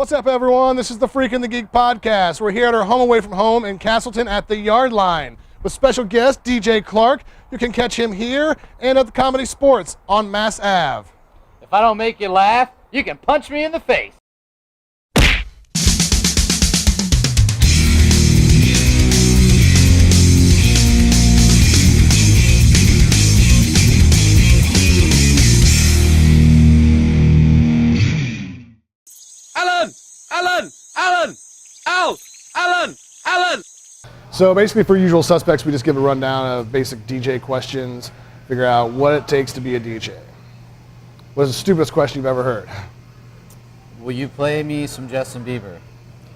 What's up, everyone? This is the Freak and the Geek podcast. We're here at our home away from home in Castleton at the Yard Line with special guest DJ Clark. You can catch him here and at the Comedy Sports on Mass Ave. If I don't make you laugh, you can punch me in the face. Alan! So basically for usual suspects, we just give a rundown of basic DJ questions, figure out what it takes to be a DJ. What is the stupidest question you've ever heard? Will you play me some Justin Bieber?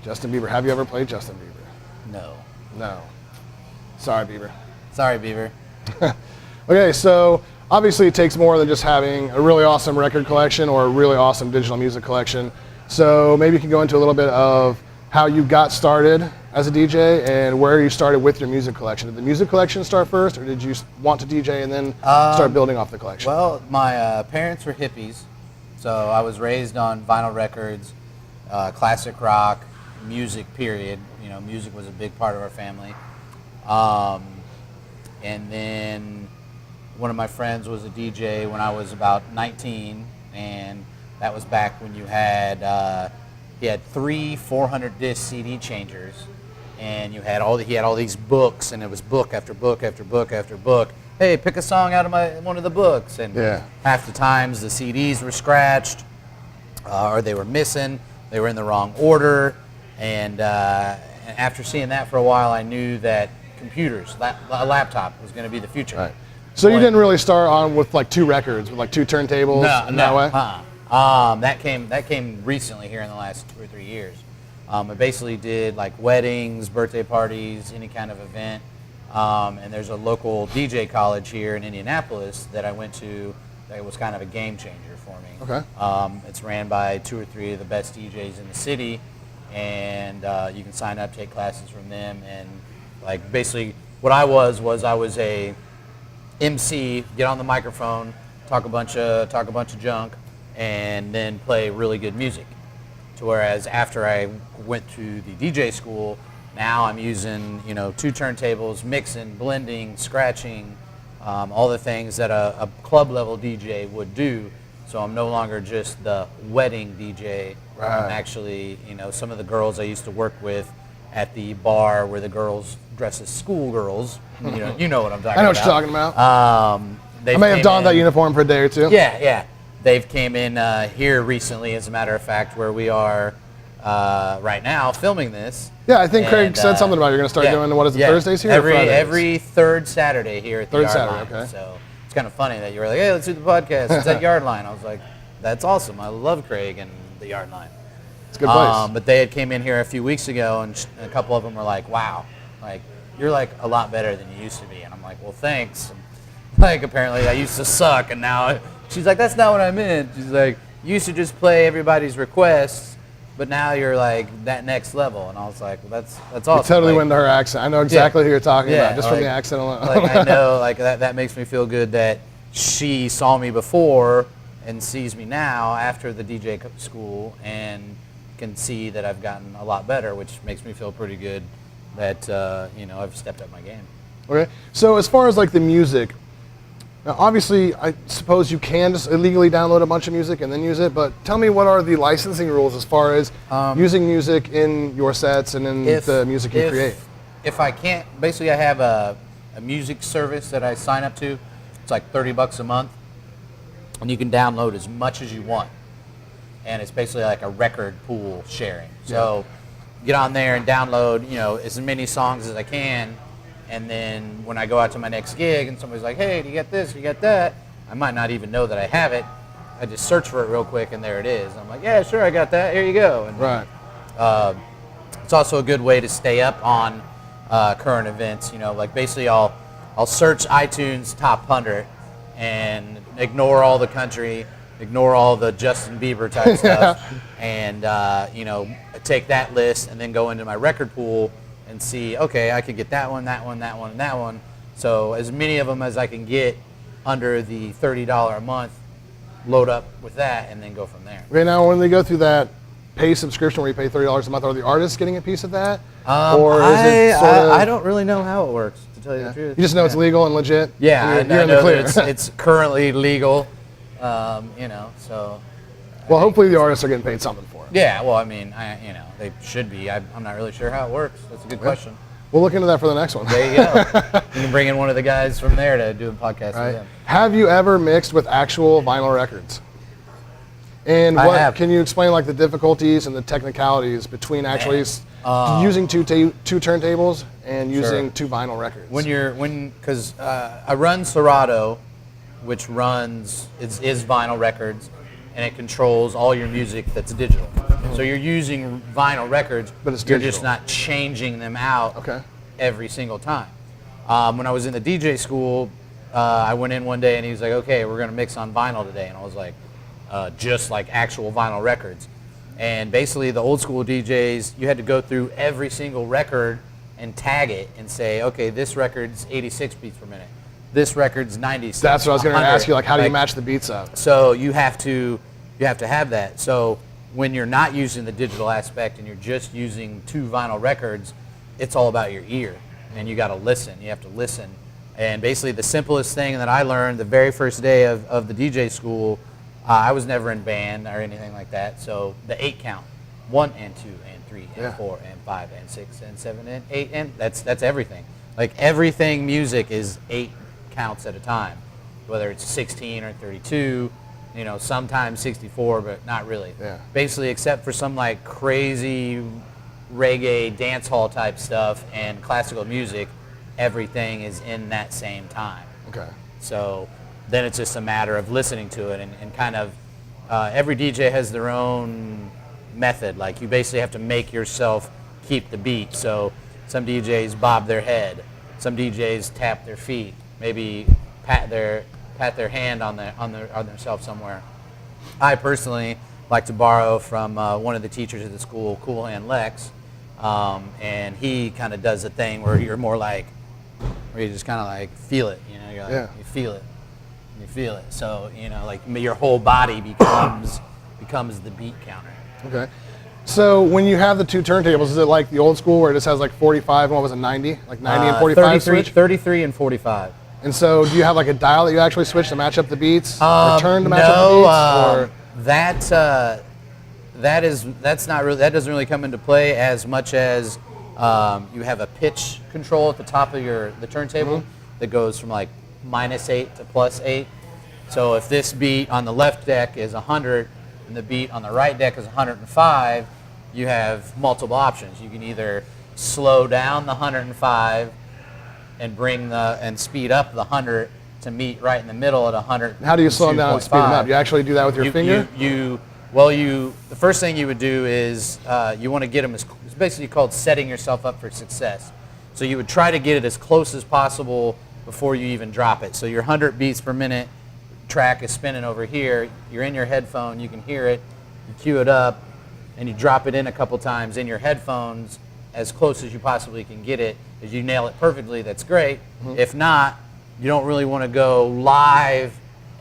Justin Bieber. Have you ever played Justin Bieber? No. No. Sorry, Bieber. Sorry, Bieber. Okay, so obviously it takes more than just having a really awesome record collection or a really awesome digital music collection. So maybe you can go into a little bit of how you got started as a DJ and where you started with your music collection. Did the music collection start first, or did you want to DJ and then start building off the collection? Well, my parents were hippies, so I was raised on vinyl records, classic rock, music, period. You know, music was a big part of our family. And then one of my friends was a DJ when I was about 19, and that was back when you had he had 3 400-disc CD changers, and he had all these books, and it was book after book after book after book. Hey, pick a song out of one of the books, and half the times the CDs were scratched, or they were missing, they were in the wrong order, and after seeing that for a while, I knew that computers, a laptop, was going to be the future. Right. So you didn't really start on with like 2 records, with like 2 turntables? No, way? That came recently here in the last 2 or 3 years. I basically did like weddings, birthday parties, any kind of event. And there's a local DJ college here in Indianapolis that I went to that was kind of a game changer for me. Okay. It's ran by 2 or 3 of the best DJs in the city, and you can sign up, take classes from them, and like basically what I was a MC, get on the microphone, talk a bunch of junk, and then play really good music. To whereas after I went to the DJ school, now I'm using 2 turntables, mixing, blending, scratching, all the things that a club level DJ would do. So I'm no longer just the wedding DJ. Right. I'm actually, some of the girls I used to work with at the bar where the girls dress as schoolgirls. You know what I'm talking about. I know what you're talking about. I may have donned that uniform for a day or 2. Yeah. They've came in here recently, as a matter of fact, where we are right now filming this. Yeah, I think Craig said something about you're going to start doing, Thursdays here or Fridays? Every third Saturday here at the Yard Line. Okay. So it's kind of funny that you were like, hey, let's do the podcast. It's at Yard Line. I was like, that's awesome. I love Craig and the Yard Line. It's a good place. But they had came in here a few weeks ago, and a couple of them were like, wow, like you're like a lot better than you used to be. And I'm like, well, thanks. Like apparently I used to suck, and now she's like, that's not what I meant. She's like, you used to just play everybody's requests, but now you're like that next level. And I was like, well, that's awesome. You totally went into her accent. I know exactly who you're talking about, just from the accent alone. Like I know, like that makes me feel good that she saw me before and sees me now after the DJ school and can see that I've gotten a lot better, which makes me feel pretty good that I've stepped up my game. Okay, so as far as like the music, now obviously I suppose you can just illegally download a bunch of music and then use it, but tell me, what are the licensing rules as far as using music in your sets and in the music you create? If I can't, basically I have a music service that I sign up to. It's like $30 a month, and you can download as much as you want. And it's basically like a record pool sharing. So get on there and download, as many songs as I can. And then when I go out to my next gig and somebody's like, hey, do you get this, do you get that? I might not even know that I have it. I just search for it real quick, and there it is. I'm like, yeah, sure, I got that. Here you go. And, right. It's also a good way to stay up on current events. Like basically I'll search iTunes Top 100 and ignore all the country, ignore all the Justin Bieber type stuff, and take that list and then go into my record pool and see, okay, I could get that one, that one, that one, and that one. So as many of them as I can get under the $30 a month, load up with that, and then go from there. Okay, now when they go through that pay subscription where you pay $30 a month? Are the artists getting a piece of that? I don't really know how it works, to tell you the truth. You just know it's legal and legit? Yeah, and I you're in know the clear. that it's currently legal, so. Well, hopefully the artists are getting paid something for it. Yeah, well, I mean, they should be. I'm not really sure how it works. That's a good question. We'll look into that for the next one. There you go. You can bring in one of the guys from there to do a podcast with them. Have you ever mixed with actual vinyl records? And I have. Can you explain like the difficulties and the technicalities between actually using two turntables and using two vinyl records? Because I run Serato, which is vinyl records, and it controls all your music that's digital. So you're using vinyl records, but you're just not changing them out every single time. When I was in the DJ school, I went in one day and he was like, okay, we're going to mix on vinyl today. And I was like, just like actual vinyl records. And basically the old school DJs, you had to go through every single record and tag it and say, okay, this record's 86 beats per minute. This record's 96. That's what I was going to ask you, like how do you match the beats up? So you have to have that. So when you're not using the digital aspect and you're just using two vinyl records, it's all about your ear. And you got to listen. You have to listen. And basically the simplest thing that I learned the very first day of the DJ school, I was never in band or anything like that. So the 8 count, 1 and 2 and 3 and 4 and 5 and 6 and 7 and 8, and that's everything. Like everything music is 8 counts at a time, whether it's 16 or 32, sometimes 64, but not really. Yeah. Basically, except for some like crazy reggae dance hall type stuff and classical music, everything is in that same time. Okay. So then it's just a matter of listening to it and kind of every DJ has their own method. Like you basically have to make yourself keep the beat. So some DJs bob their head, some DJs tap their feet, maybe pat their hand on themselves somewhere. I personally like to borrow from one of the teachers at the school, Cool Hand Lex, and he kind of does a thing where you're more like, where you just kind of like feel it, you're like, you feel it, and you feel it. So like your whole body becomes the beat counter. Okay. So when you have the two turntables, is it like the old school where it just has like 45 and what was it, 90? Like 90 and 45 switch? 33 and 45. And so do you have like a dial that you actually switch to match up the beats? Or turn to match up the beats? That's not really, that doesn't really come into play as much as you have a pitch control at the top of the turntable that goes from like -8 to +8. So if this beat on the left deck is 100 and the beat on the right deck is 105, you have multiple options. You can either slow down the 105 and speed up the 100 to meet right in the middle at 100. How do you slow them down and speed them up? You actually do that with your finger? The first thing you would do is you want to get them it's basically called setting yourself up for success. So you would try to get it as close as possible before you even drop it. So your 100 beats per minute track is spinning over here. You're in your headphone, you can hear it, you cue it up, and you drop it in a couple times in your headphones as close as you possibly can get it. If you nail it perfectly, that's great. If not, you don't really want to go live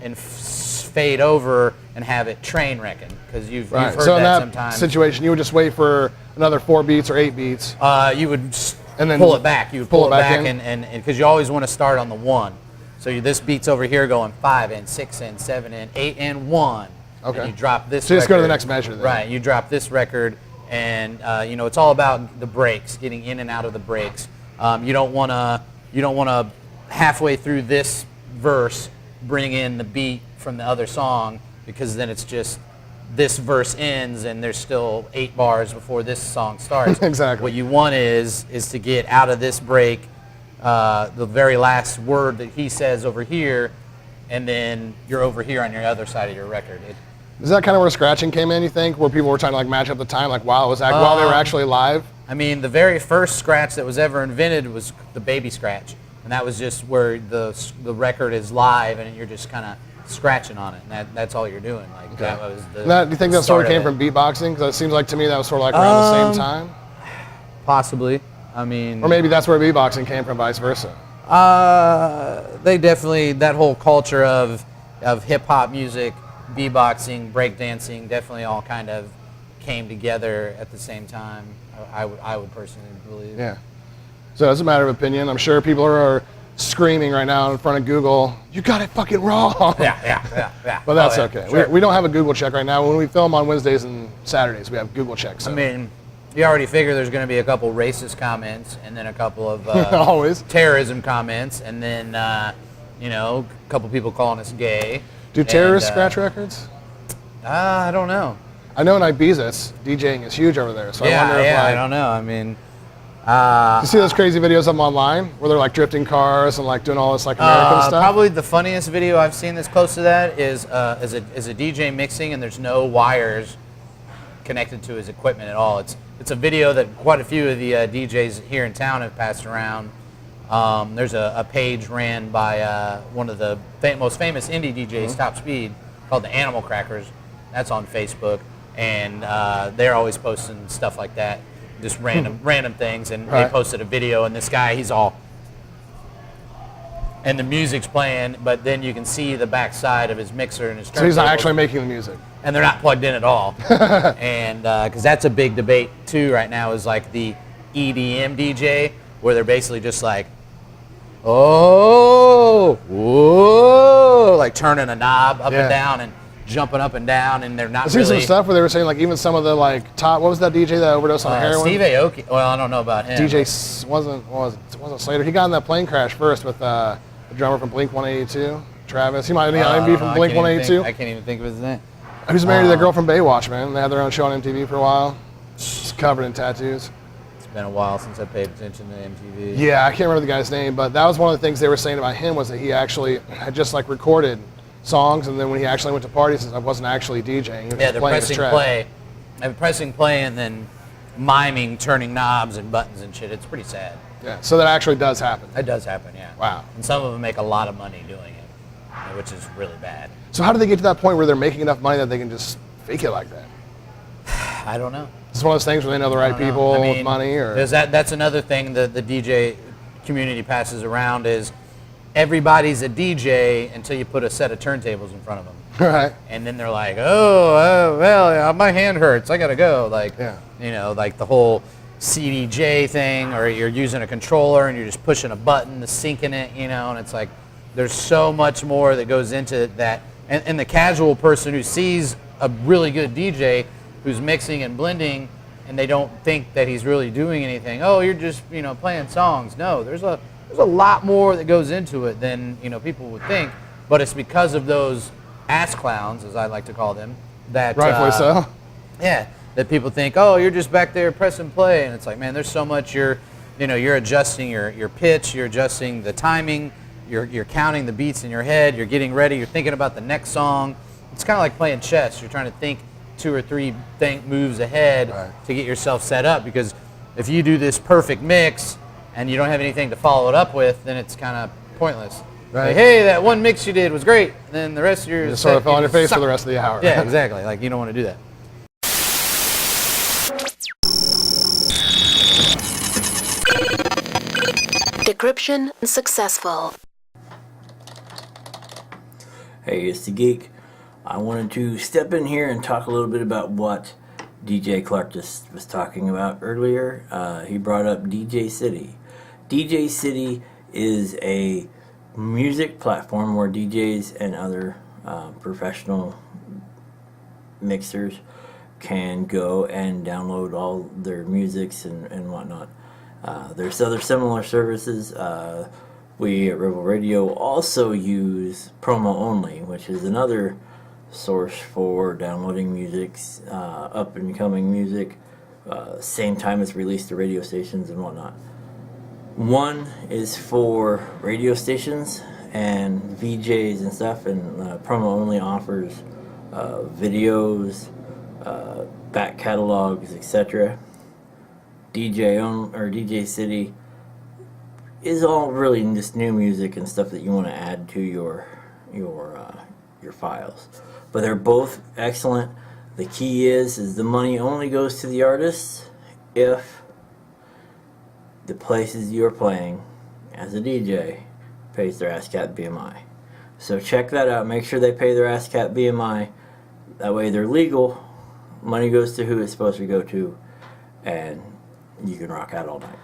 and fade over and have it train wrecking, because you've heard so that in that sometimes. situation, you would just wait for another 4 beats or 8 beats. You would and then pull it back. You would pull it back in? and because you always want to start on the 1. So this beat's over here going 5 and 6 and 7 and 8 and 1. Okay. And you drop this So you just go to the record. next measure then. Right. You drop this record, and it's all about the breaks, getting in and out of the breaks. You don't want to halfway through this verse bring in the beat from the other song, because then it's just this verse ends and there's still 8 bars before this song starts. Exactly. What you want is to get out of this break, the very last word that he says over here, and then you're over here on your other side of your record. Is that kind of where scratching came in, you think, where people were trying to like match up the time, like while they were actually live? I mean, the very first scratch that was ever invented was the baby scratch, and that was just where the record is live and you're just kind of scratching on it, and that's all you're doing. Like that was the. Do you think that sort of came from beatboxing? Because it seems like to me that was sort of like around the same time. Possibly. I mean. Or maybe that's where beatboxing came from, vice versa. They definitely, that whole culture of hip hop music, beatboxing, breakdancing, definitely all kind of came together at the same time. I would personally believe. Yeah. So it's a matter of opinion. I'm sure people are screaming right now in front of Google, you got it fucking wrong. Yeah. But that's Oh, yeah, okay. sure. We don't have a Google check right now. When we film on Wednesdays and Saturdays, we have Google checks. So. I mean, you already figure there's going to be a couple racist comments, and then a couple of always terrorism comments, and then a couple people calling us gay. Do terrorists scratch records? I don't know. I know in Ibiza, DJing is huge over there. So I wonder if I don't know. I mean, you see those crazy videos of them online where they're like drifting cars and like doing all this like American stuff? Probably the funniest video I've seen that's close to that is a DJ mixing, and there's no wires connected to his equipment at all. It's a video that quite a few of the DJs here in town have passed around. There's a page ran by one of the most famous indie DJs, Top Speed, called the Animal Crackers. That's on Facebook, and they're always posting stuff like that, just random things. And they posted a video, and this guy, he's all, and the music's playing, but then you can see the backside of his mixer and his. So he's not actually making the music. And they're not plugged in at all. And because that's a big debate too right now, is like the EDM DJ, where they're basically just like, oh, whoa, like turning a knob up and down and jumping up and down, and they're not I've seen really. some stuff where they were saying like even some of the like top, what was that DJ that overdosed on heroin? Steve Aoki. Well, I don't know about him. wasn't Slater. He got in that plane crash first with the drummer from Blink 182, Travis. He might be from Blink 182. I can't even think of his name. He was married to that girl from Baywatch, man. They had their own show on MTV for a while. It's covered in tattoos. It's been a while since I paid attention to MTV. Yeah, I can't remember the guy's name, but that was one of the things they were saying about him was that he actually had just like recorded songs, and then when he actually went to parties, I wasn't actually DJing. He was They're playing his pressing track. play. And pressing play and then miming, turning knobs and buttons and shit. It's pretty sad. Yeah, so that actually does happen. It does happen, yeah. Wow. And some of them make a lot of money doing it, which is really bad. So how do they get to that point where they're making enough money that they can just fake it like that? I don't know. It's one of those things where they know the right people with money, or that's another thing that the DJ community passes around is everybody's a DJ until you put a set of turntables in front of them. right? And then they're like, well, my hand hurts. I gotta go. Like, like the whole CDJ thing, or you're using a controller and you're just pushing a button to syncing it, and it's like there's so much more that goes into that. And the casual person who sees a really good DJ who's mixing and blending, and they don't think that he's really doing anything. Oh, you're just playing songs. No, there's a lot more that goes into it than people would think. But it's because of those ass clowns, as I like to call them, that Rightfully so. Yeah, that people think, oh, you're just back there pressing play, and it's like, man, there's so much. You're adjusting your pitch, you're adjusting the timing, you're counting the beats in your head, you're getting ready, you're thinking about the next song. It's kind of like playing chess. You're trying to think 2 or 3 moves ahead to get yourself set up, because if you do this perfect mix and you don't have anything to follow it up with, then it's kind of pointless. Right. Like, hey, that one mix you did was great, and then the rest of your Just sort of fell on your face for the rest of the hour. Yeah, exactly. Like, you don't want to do that. Decryption successful. Hey, it's the Geek. I wanted to step in here and talk a little bit about what DJ Clark just was talking about earlier. He brought up DJ City. DJ City is a music platform where DJs and other professional mixers can go and download all their musics and whatnot. There's other similar services. We at Rebel Radio also use Promo Only, which is another source for downloading musics, up and coming music, same time it's released to radio stations and whatnot. One is for radio stations and VJs and stuff, and Promo Only offers videos, back catalogs, etc. DJ City is all really just new music and stuff that you want to add to your files. But they're both excellent. The key is the money only goes to the artists if the places you're playing as a DJ pays their ASCAP BMI. So check that out. Make sure they pay their ASCAP BMI. That way they're legal money goes to who it's supposed to go to, and you can rock out all night.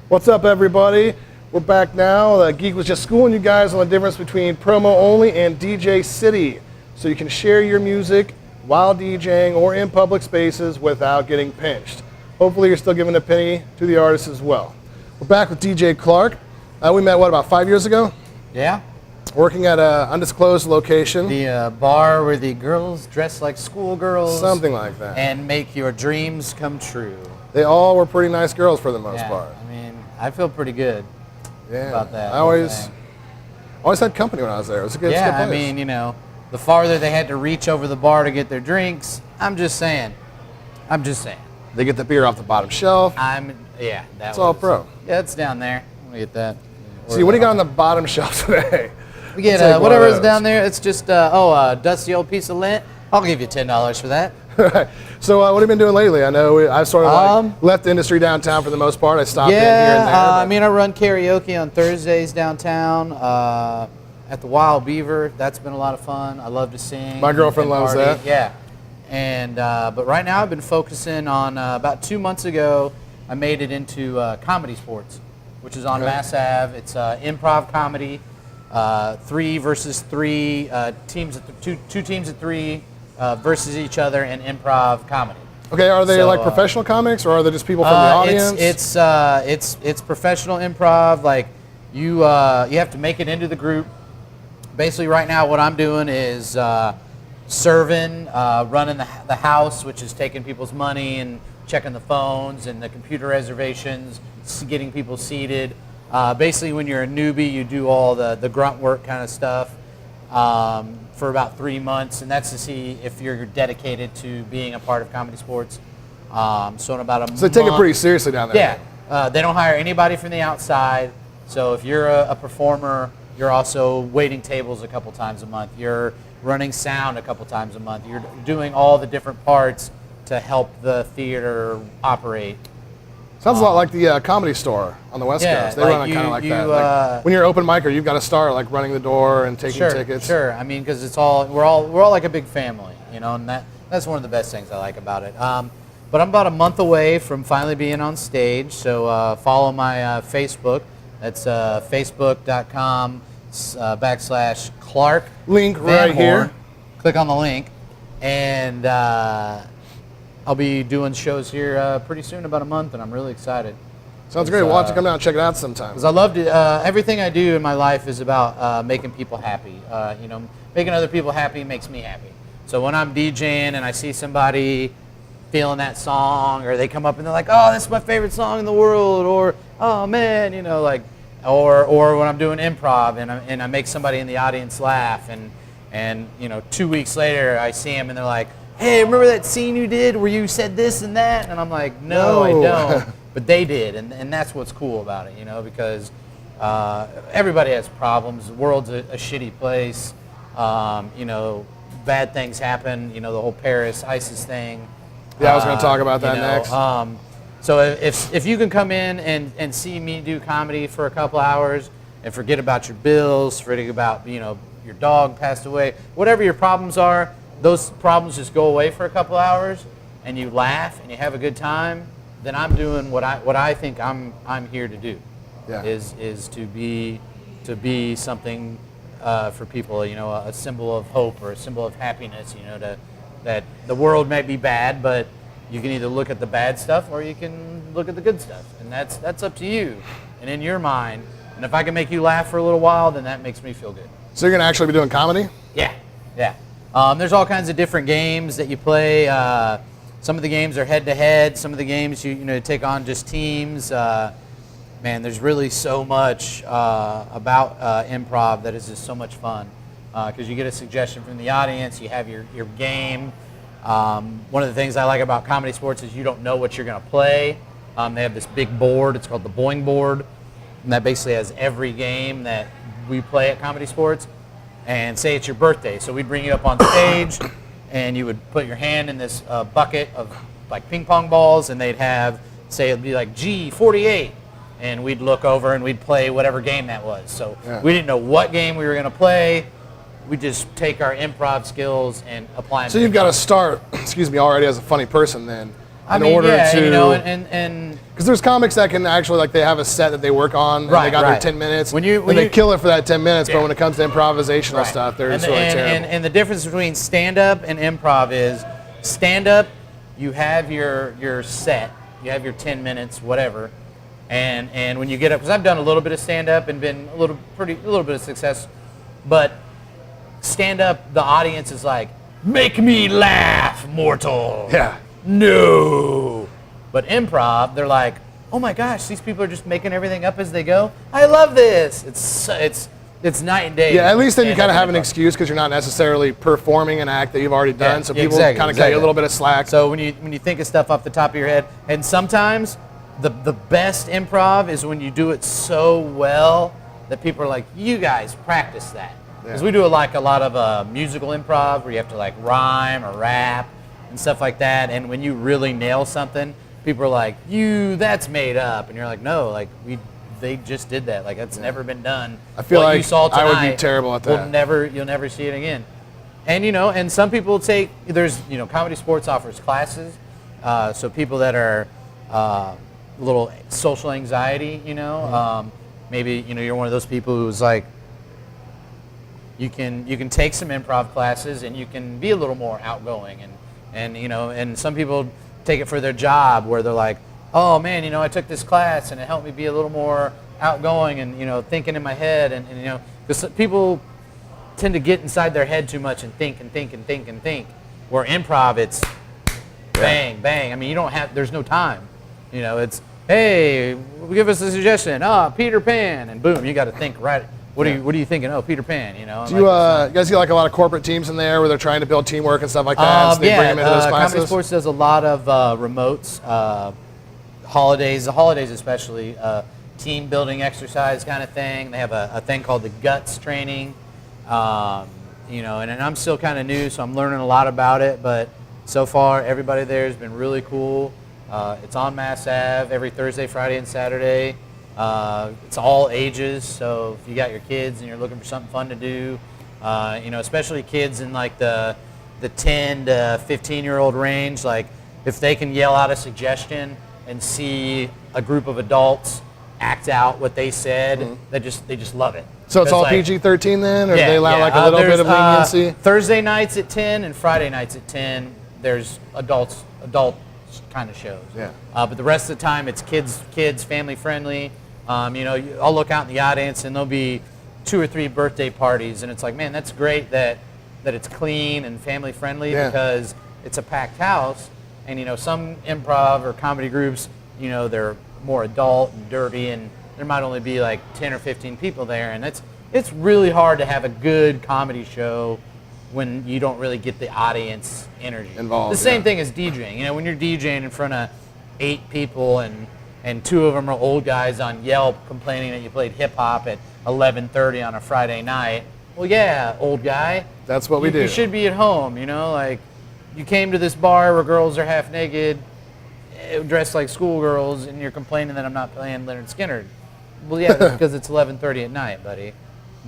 What's up, everybody? We're back now. Geek was just schooling you guys on the difference between promo only and DJ City, so you can share your music while DJing or in public spaces without getting pinched. Hopefully you're still giving a penny to the artist as well. We're back with DJ Clark. We met, about 5 years ago? Yeah. Working at an undisclosed location. The bar where the girls dress like schoolgirls. Something like that. And make your dreams come true. They all were pretty nice girls for the most part. I mean, I feel pretty good about that. I always had company when I was there. It was a good, yeah, good place. I mean, the farther they had to reach over the bar to get their drinks, I'm just saying. They get the beer off the bottom shelf. That's all pro. Yeah, it's down there. Let me get that. See, what do you got on the bottom shelf today? We get whatever's down there. It's just dusty old piece of lint. I'll give you $10 for that. So what have you been doing lately? I know I've sort of left the industry downtown for the most part. I stopped in here and there. I run karaoke on Thursdays downtown at the Wild Beaver. That's been a lot of fun. I love to sing. My girlfriend loves that. Yeah. And but right now I've been focusing on about 2 months ago. I made it into Comedy Sports, which is on Mass Ave. It's improv comedy, 3 versus 3 teams, two teams of 3 versus each other in improv comedy. Okay, are they like professional comics, or are they just people from the audience? It's professional improv. Like you have to make it into the group. Basically, right now, what I'm doing is serving, running the house, which is taking people's money and checking the phones and the computer reservations, getting people seated. Basically, when you're a newbie, you do all the grunt work kind of stuff for about 3 months, and that's to see if you're dedicated to being a part of Comedy Sports. So in about a month. So they take it pretty seriously down there. Yeah. They don't hire anybody from the outside. So if you're a performer, you're also waiting tables a couple times a month. You're running sound a couple times a month. You're doing all the different parts to help the theater operate. Sounds a lot like the Comedy Store on the West Coast. They run it kind of like that. Like when you're an open micer, you've got to start like running the door and taking tickets. Sure. I mean, because we're all like a big family, and that's one of the best things I like about it. But I'm about a month away from finally being on stage, so follow my Facebook. That's facebook.com/Clark. Link right here. Click on the link, and I'll be doing shows here pretty soon, about a month, and I'm really excited. Sounds great. We'll have to come down and check it out sometime. Because I love to, everything I do in my life is about making people happy. Making other people happy makes me happy. So when I'm DJing and I see somebody feeling that song, or they come up and they're like, "Oh, this is my favorite song in the world," or "Oh man," or when I'm doing improv and I make somebody in the audience laugh, and 2 weeks later I see them and they're like, "Hey, remember that scene you did where you said this and that?" And I'm like, no. I don't. But they did, and that's what's cool about it, because everybody has problems. The world's a shitty place. Bad things happen. The whole Paris ISIS thing. Yeah, I was going to talk about that next. So if you can come in and see me do comedy for a couple hours and forget about your bills, forget about your dog passed away, whatever your problems are, those problems just go away for a couple hours, and you laugh and you have a good time, then I'm doing what I think I'm here to do. Yeah. Is to be something for people, a symbol of hope or a symbol of happiness, that the world may be bad, but you can either look at the bad stuff or you can look at the good stuff, and that's up to you and in your mind. And if I can make you laugh for a little while, then that makes me feel good. So you're going to actually be doing comedy? Yeah. There's all kinds of different games that you play. Some of the games are head-to-head. Some of the games you take on just teams. Man, there's really so much about improv that is just so much fun, because you get a suggestion from the audience. You have your game. One of the things I like about Comedy Sports is you don't know what you're going to play. They have this big board. It's called the Boing Board, and that basically has every game that we play at Comedy Sports. And say it's your birthday, so we'd bring you up on stage, and you would put your hand in this bucket of like ping pong balls, and they'd have, say it'd be like G48, and we'd look over and we'd play whatever game that was. So we didn't know what game we were going to play. we just take our improv skills and apply them. So you've got to start, excuse me, already as a funny person then. I mean, yeah, you know, and because there's comics that can actually, like, they have a set that they work on, and they got their 10 minutes, when they kill it for that 10 minutes, Yeah. but when it comes to improvisational stuff, they're just really terrible. And the difference between stand-up and improv is stand-up, you have your set, you have your 10 minutes, whatever, and when you get up, because I've done a little bit of stand-up and been a little bit of success, but stand-up, the audience is like, make me laugh, mortal. Yeah. No. But improv, they're like, oh my gosh, these people are just making everything up as they go. I love this. It's night and day. Yeah, at least then you kind of have an improv. excuse because you're not necessarily performing an act that you've already done, so people exactly, kind of cut you a little bit of slack. So when you think of stuff off the top of your head, and sometimes the best improv is when you do it so well that people are like, you guys practice that. Because we do a lot of musical improv where you have to like rhyme or rap and stuff like that. And when you really nail something, people are like, that's made up. And you're like, no, like they just did that. Like that's never been done. I feel What like you saw I would be tonight terrible at that. You'll never see it again. And and some people there's Comedy Sports offers classes, so people that are a little social anxiety, maybe you're one of those people who's like, you can take some improv classes and you can be a little more outgoing and some people take it for their job where they're like, oh man, I took this class and it helped me be a little more outgoing and thinking in my head and because people tend to get inside their head too much and think and think and think and think. Where improv, it's bang bang. I mean, there's no time. It's hey, give us a suggestion. Peter Pan, and boom, you got to think right. What are you thinking? Oh, Peter Pan, Do you guys get like a lot of corporate teams in there where they're trying to build teamwork and stuff like that? So they bring them into those classes? Comedy Sports does a lot of remotes, holidays especially, team building exercise kind of thing. They have a thing called the Guts training, and I'm still kind of new, so I'm learning a lot about it. But so far, everybody there has been really cool. It's on Mass Ave every Thursday, Friday, and Saturday. It's all ages, so if you got your kids and you're looking for something fun to do, especially kids in like the 10 to 15-year-old range, like if they can yell out a suggestion and see a group of adults act out what they said, they just love it. So it's all like, PG-13 then, or do they allow like a little bit of leniency? Thursday nights at 10 and Friday nights at 10, there's adult kind of shows. Yeah. But the rest of the time, it's kids, family friendly. I'll look out in the audience and there'll be 2 or 3 birthday parties, and it's like, man, that's great that it's clean and family friendly because it's a packed house. And some improv or comedy groups, they're more adult and dirty, and there might only be like 10 or 15 people there, and it's really hard to have a good comedy show when you don't really get the audience energy involved. The same thing as DJing. When you're DJing in front of 8 people and 2 of them are old guys on Yelp complaining that you played hip hop at 11:30 on a Friday night. Well, yeah, old guy. That's what we do. You should be at home, like you came to this bar where girls are half naked, dressed like schoolgirls, and you're complaining that I'm not playing Leonard Skinner. Well, yeah, that's because it's 11:30 at night, buddy.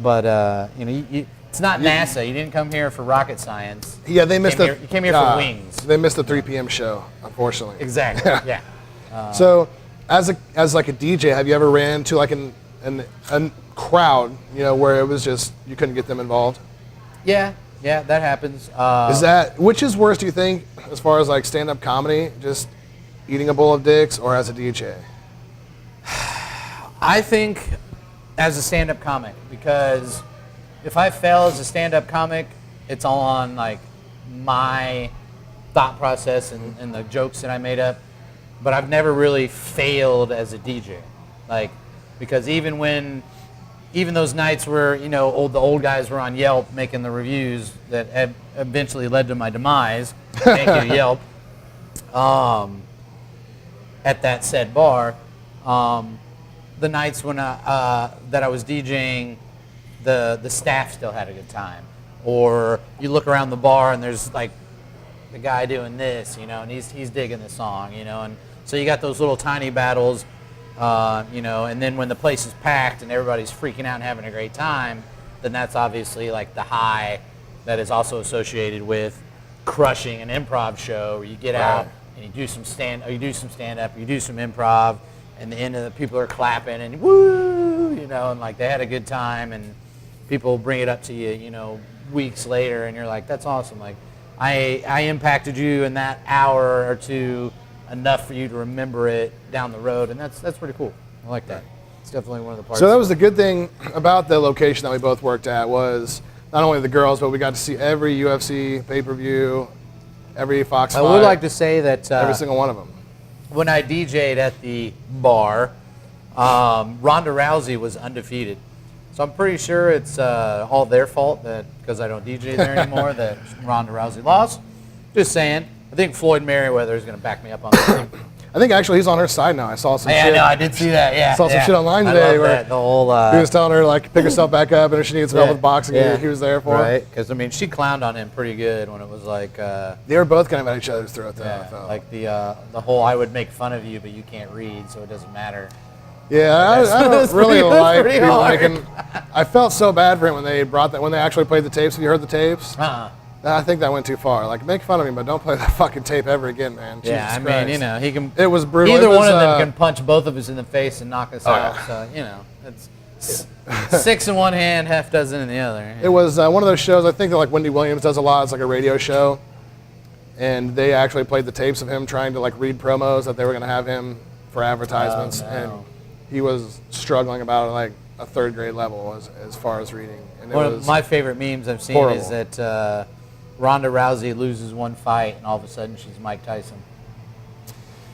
But it's not NASA. You didn't come here for rocket science. Yeah, they missed You came here for wings. They missed the 3 p.m. show, unfortunately. Exactly. Yeah. So, as like a DJ, have you ever ran into like a crowd, where it was just you couldn't get them involved? Yeah, that happens. Which is worse, do you think, as far as like stand-up comedy, just eating a bowl of dicks, or as a DJ? I think as a stand-up comic, because if I fail as a stand-up comic, it's all on like my thought process and the jokes that I made up. But I've never really failed as a DJ, like because even those nights where the old guys were on Yelp making the reviews that eventually led to my demise. Thank you, Yelp. At that said bar, the nights when that I was DJing, the staff still had a good time. Or you look around the bar and there's like the guy doing this, and he's digging the song, and so you got those little tiny battles, and then when the place is packed and everybody's freaking out and having a great time, then that's obviously like the high that is also associated with crushing an improv show where you get out and you do some stand up, you do some improv, and the end of the people are clapping and woo, you know, and like they had a good time, and people bring it up to you, you know, weeks later, and you're like, that's awesome. Like I impacted you in that hour or two enough for you to remember it down the road, and that's pretty cool. I like that. It's definitely one of the parts. So that was the good thing about the location that we both worked at was not only the girls, but we got to see every UFC pay-per-view, every Fox fight. I would like to say that every single one of them. When I DJ'd at the bar, Ronda Rousey was undefeated. So I'm pretty sure it's all their fault that because I don't DJ there anymore that Ronda Rousey lost. Just saying. I think Floyd Mayweather is going to back me up on that. I think actually he's on her side now. I saw some shit. Yeah, no, I did see that. Yeah, saw some shit online today where that. The whole he was telling her like pick herself back up and if she needs some help with boxing, he was there for her. Right, because I mean she clowned on him pretty good when it was like. They were both kind of at each other's throat though. Yeah, like the whole I would make fun of you, but you can't read, so it doesn't matter. Yeah, I don't really like pretty people hard. making. I felt so bad for him when they brought that when they actually played the tapes. Have you heard the tapes? I think that went too far. Like, make fun of me, but don't play that fucking tape ever again, man. Yeah, Jesus I mean, Christ. you know, he can. It was brutal. Either It was, one of them can punch both of us in the face and knock us out. yeah. So you know, it's six in one hand, half dozen in the other. It was one of those shows. I think that like Wendy Williams does a lot. It's like a radio show, and they actually played the tapes of him trying to like read promos that they were going to have him for advertisements, and he was struggling about like a third grade level as far as reading. And One of my favorite memes I've seen horrible. is that Ronda Rousey loses one fight, and all of a sudden she's Mike Tyson.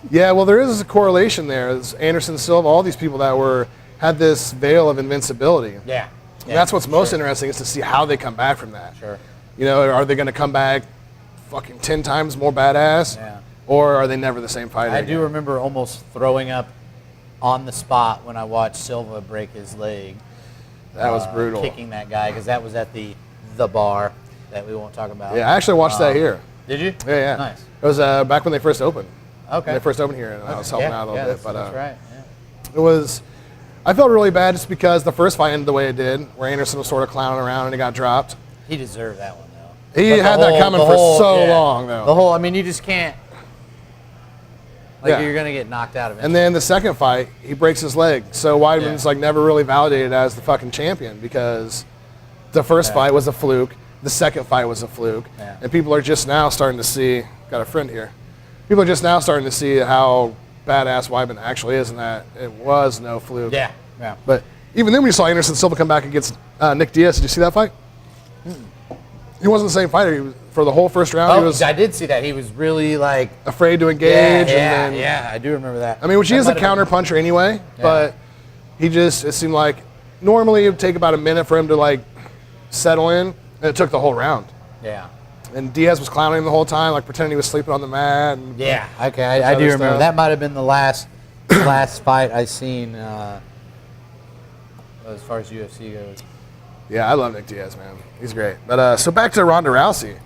Yeah, well, there is a correlation there. There's Anderson Silva, all these people that had this veil of invincibility. Yeah. And that's what's most interesting is to see how they come back from that. Sure. You know, are they going to come back fucking 10 times more badass? Yeah. Or are they never the same fighter? I do remember almost throwing up on the spot when I watched Silva break his leg. That was brutal. Kicking that guy, because that was at the bar that we won't talk about. Yeah, I actually watched that here. Did you? Yeah. Nice. It was back when they first opened. Okay. When they first opened here, and I was helping out a little bit. But that's right. Yeah. it was, I felt really bad just because the first fight ended the way it did, where Anderson was sort of clowning around and he got dropped. He deserved that one, though. He had that coming for so long, though. The whole, I mean, you just can't, you're going to get knocked out of it. And then the second fight, he breaks his leg. So Weidman's like never really validated as the fucking champion because the first fight was a fluke, the second fight was a fluke, and people are just now starting to see. Got a friend here. People are just now starting to see how badass Weidman actually is, and that it was no fluke. Yeah. But even then, when you saw Anderson Silva come back against Nick Diaz, did you see that fight? He wasn't the same fighter. He was, for the whole first round, he was I did see that. He was really like afraid to engage. And then, yeah, I do remember that. I mean, which he is a counter puncher anyway, but it seemed like normally it would take about a minute for him to like settle in, and it took the whole round. Yeah. And Diaz was clowning him the whole time, like pretending he was sleeping on the mat. And Yeah. Okay, I do remember. stuff. That might have been the last fight I seen as far as UFC goes. Yeah, I love Nick Diaz, man. He's great. But so back to Ronda Rousey.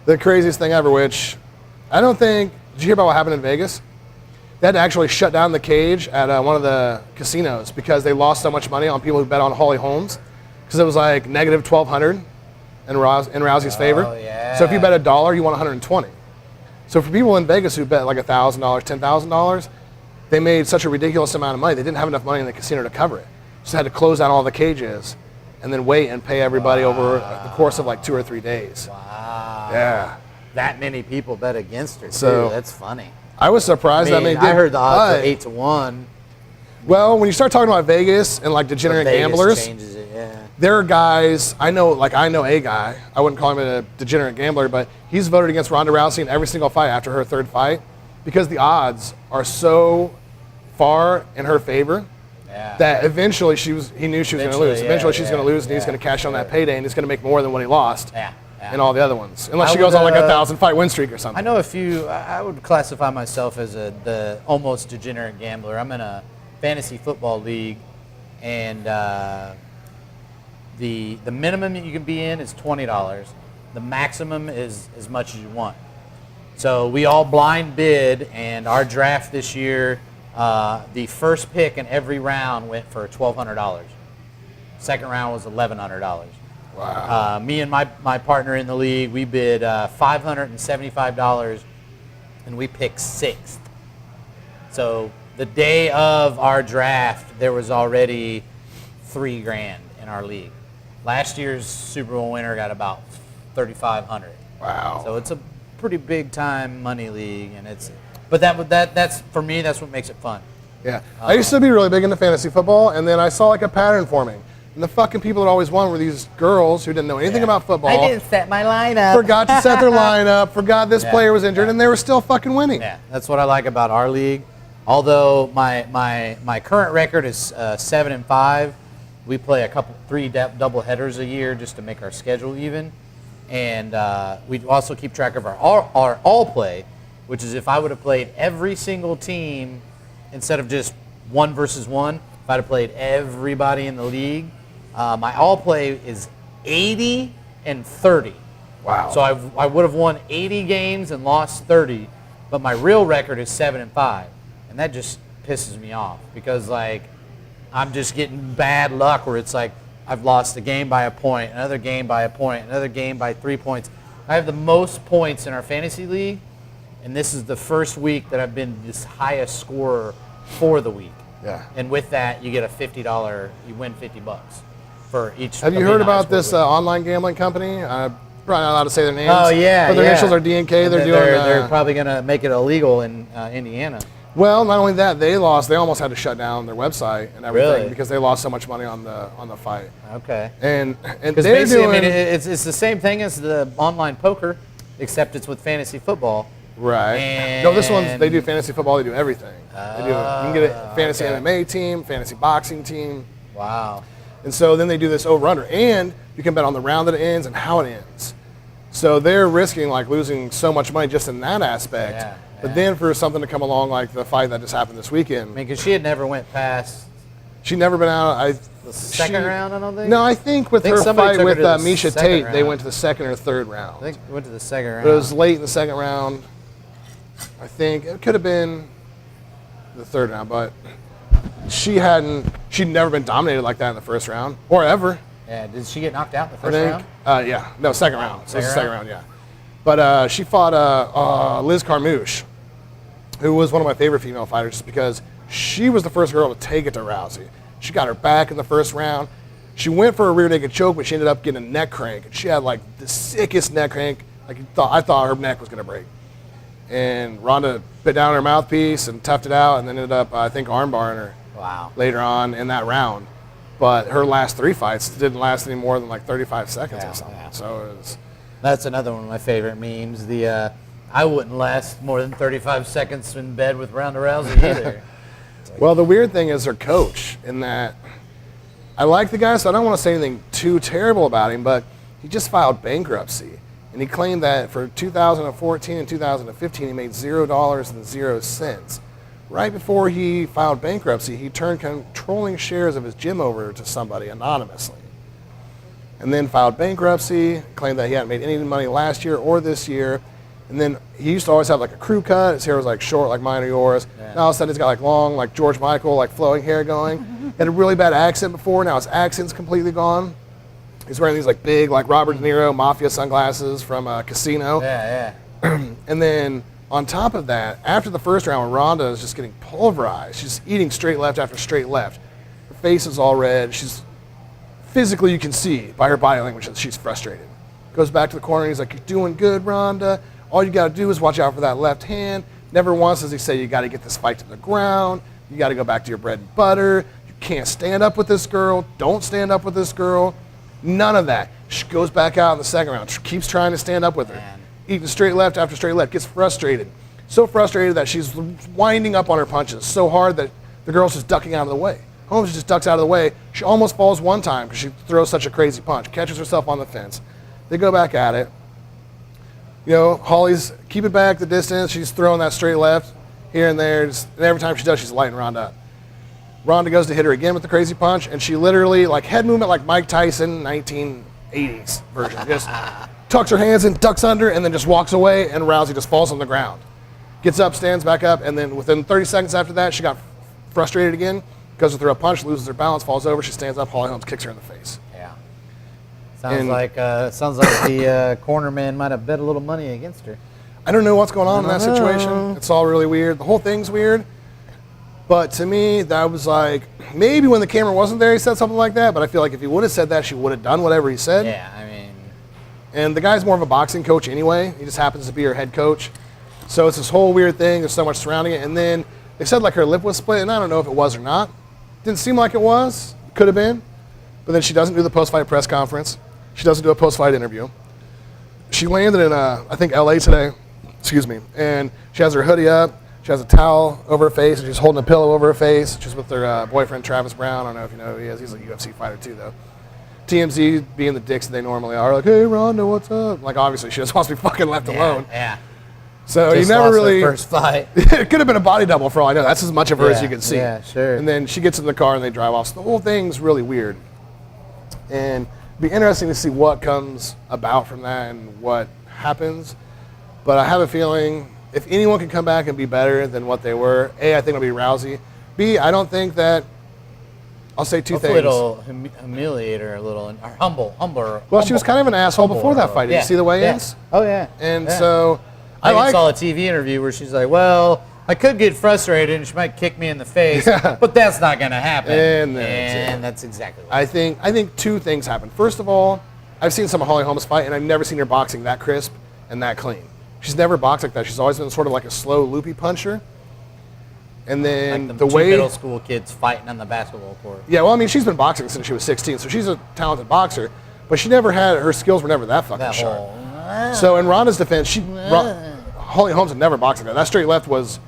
The craziest thing ever, which I don't think, did you hear about what happened in Vegas? They had to actually shut down the cage at one of the casinos because they lost so much money on people who bet on Holly Holmes because it was like negative 1,200 in Rousey's favor. Yeah. So if you bet $1, you won 120. So for people in Vegas who bet like $1,000, $10,000, they made such a ridiculous amount of money. They didn't have enough money in the casino to cover it. So they had to close down all the cages and then wait and pay everybody over the course of like 2 or 3 days. Wow. Yeah. That many people bet against her, too. So- That's funny. I was surprised that many did. I heard the odds but- are 8-1. Well, when you start talking about Vegas and like degenerate Vegas gamblers, changes it, yeah. there are guys, I know a guy, I wouldn't call him a degenerate gambler, but he's voted against Ronda Rousey in every single fight after her third fight because the odds are so far in her favor that eventually he knew she was going to lose. Eventually she's going to lose and he's going to cash on that payday and he's going to make more than what he lost in all the other ones. Unless she goes on like a 1,000 fight win streak or something. I know a few. I would classify myself as the almost degenerate gambler. I'm in a fantasy football league, and the minimum that you can be in is $20. The maximum is as much as you want. So we all blind bid, and our draft this year, the first pick in every round went for $1,200. Second round was $1,100. Wow. Me and my partner in the league, we bid $575, and we picked sixth. So the day of our draft, there was already $3,000 in our league. Last year's Super Bowl winner got about $3,500. Wow. So it's a pretty big time money league, and that's for me. That's what makes it fun. Yeah. I used to be really big into fantasy football, and then I saw like a pattern forming. And the fucking people that always won were these girls who didn't know anything about football. I didn't set my lineup. Forgot to set their lineup, forgot this player was injured, and they were still fucking winning. Yeah, that's what I like about our league. Although my current record is 7-5, we play three double headers a year just to make our schedule even, and we also keep track of our all play, which is if I would have played every single team instead of just 1 versus 1. If I'd have played everybody in the league, my all play is 80-30. Wow. So I would have won 80 games and lost 30, but my real record is 7-5. And that just pisses me off because like I'm just getting bad luck where it's like I've lost a game by a point, another game by a point, another game by 3 points. I have the most points in our fantasy league, and this is the first week that I've been this highest scorer for the week. Yeah. And with that, you get a $50, you win $50 for each. Have you heard about this online gambling company? Probably not allowed to say their names. Oh yeah, but their initials are DNK. They're probably going to make it illegal in Indiana. Well, not only that, they almost had to shut down their website and everything Really? because they lost so much money on the fight. Okay. And Because they're basically, doing, I mean, it's the same thing as the online poker, except it's with fantasy football. right. No, this one's, they do fantasy football, they do everything. You can get a fantasy okay. MMA team, fantasy boxing team. Wow. And so then they do this over-under. And you can bet on the round that it ends and how it ends. So they're risking like losing so much money just in that aspect. Yeah. But then for something to come along like the fight that just happened this weekend, I mean, because she had never went past she'd never been out. the second round, I don't think? No, I think with her somebody fight took her with to the Misha second Tate, they round. went to the second or third round. I think we went to the second round. But it was late in the second round. I think it could have been the third round, but she'd never been dominated like that in the first round or ever. Yeah, did she get knocked out in the I first think. round? Yeah, no, second round. So it was the Second second round, yeah. But she fought Liz Carmouche, who was one of my favorite female fighters just because she was the first girl to take it to Rousey. She got her back in the first round. She went for a rear naked choke, but she ended up getting a neck crank. And she had like the sickest neck crank. Like I thought her neck was going to break. And Ronda bit down her mouthpiece and toughed it out and then ended up, I think, armbarring her later on in that round. But her last 3 fights didn't last any more than like 35 seconds or something. Yeah. So it was... That's another one of my favorite memes. I wouldn't last more than 35 seconds in bed with Ronda Rousey either. Well, the weird thing is her coach in that I like the guy, so I don't want to say anything too terrible about him, but he just filed bankruptcy. And he claimed that for 2014 and 2015, he made $0.00. Right before he filed bankruptcy, he turned controlling shares of his gym over to somebody anonymously. And then filed bankruptcy, claimed that he hadn't made any money last year or this year. And then he used to always have like a crew cut. His hair was like short like mine or yours. Yeah. Now all of a sudden he's got like long, like George Michael, like flowing hair going. He had a really bad accent before. Now his accent's completely gone. He's wearing these like big, like Robert De Niro mafia sunglasses from Casino. Yeah. And then on top of that, after the first round, when Ronda is just getting pulverized, she's eating straight left after straight left. Her face is all red. She's physically, you can see by her body language that she's frustrated. Goes back to the corner and he's like, "You're doing good, Ronda. All you got to do is watch out for that left hand." Never once does he say, "You got to get this fight to the ground. You got to go back to your bread and butter. You can't stand up with this girl. Don't stand up with this girl." None of that. She goes back out in the second round. She keeps trying to stand up with her. Man. Eating straight left after straight left. Gets frustrated. So frustrated that she's winding up on her punches so hard that the girl's just ducking out of the way. Holmes just ducks out of the way. She almost falls one time because she throws such a crazy punch. Catches herself on the fence. They go back at it. You know, Holly's keep it back the distance. She's throwing that straight left here and there. And every time she does, she's lighting Ronda up. Ronda goes to hit her again with the crazy punch, and she literally, like head movement like Mike Tyson, 1980s version. Just tucks her hands in, ducks under, and then just walks away, and Rousey just falls on the ground. Gets up, stands back up, and then within 30 seconds after that, she got frustrated again, goes to throw a punch, loses her balance, falls over. She stands up. Holly Holmes kicks her in the face. Yeah. Sounds like the corner man might have bet a little money against her. I don't know what's going on in that situation. It's all really weird. The whole thing's weird. But to me, that was like, maybe when the camera wasn't there, he said something like that. But I feel like if he would have said that, she would have done whatever he said. Yeah, I mean. And the guy's more of a boxing coach anyway. He just happens to be her head coach. So it's this whole weird thing. There's so much surrounding it. And then they said like her lip was split, and I don't know if it was or not. Didn't seem like it was. Could have been. But then she doesn't do the post-fight press conference. She doesn't do a post-fight interview. She landed in, I think, L.A. today. Excuse me. And she has her hoodie up. She has a towel over her face, and she's holding a pillow over her face. She's with her boyfriend, Travis Brown. I don't know if you know who he is. He's a UFC fighter, too, though. TMZ, being the dicks that they normally are, like, hey, Ronda, what's up? Like, obviously, she just wants to be fucking left alone. Yeah. So Just he never lost really. their first fight. It could have been a body double for all I know. That's as much of her as you can see. Yeah, sure. And then she gets in the car and they drive off. So the whole thing's really weird. And it'd be interesting to see what comes about from that and what happens. But I have a feeling if anyone can come back and be better than what they were, A, I think it'll be Rousey. B, I don't think that. I'll say two Hopefully things. it'll humiliate her a little, or humble. Well, she was kind of an asshole before that fight. Did Yeah, you see the weigh-ins? Yeah. Oh, yeah. And Yeah. so I I like. saw a TV interview where she's like, well, I could get frustrated and she might kick me in the face, but that's not going to happen. And that's exactly what I think two things happen. First of all, I've seen some of Holly Holmes fight, and I've never seen her boxing that crisp and that clean. She's never boxed like that. She's always been sort of like a slow, loopy puncher. And then like the two way middle school kids fighting on the basketball court. yeah, well, I mean, she's been boxing since she was 16, so she's a talented boxer. But she never had her skills were never that fucking That sharp. whole, So in Ronda's defense, Holly Holmes had never boxed like that. That straight left was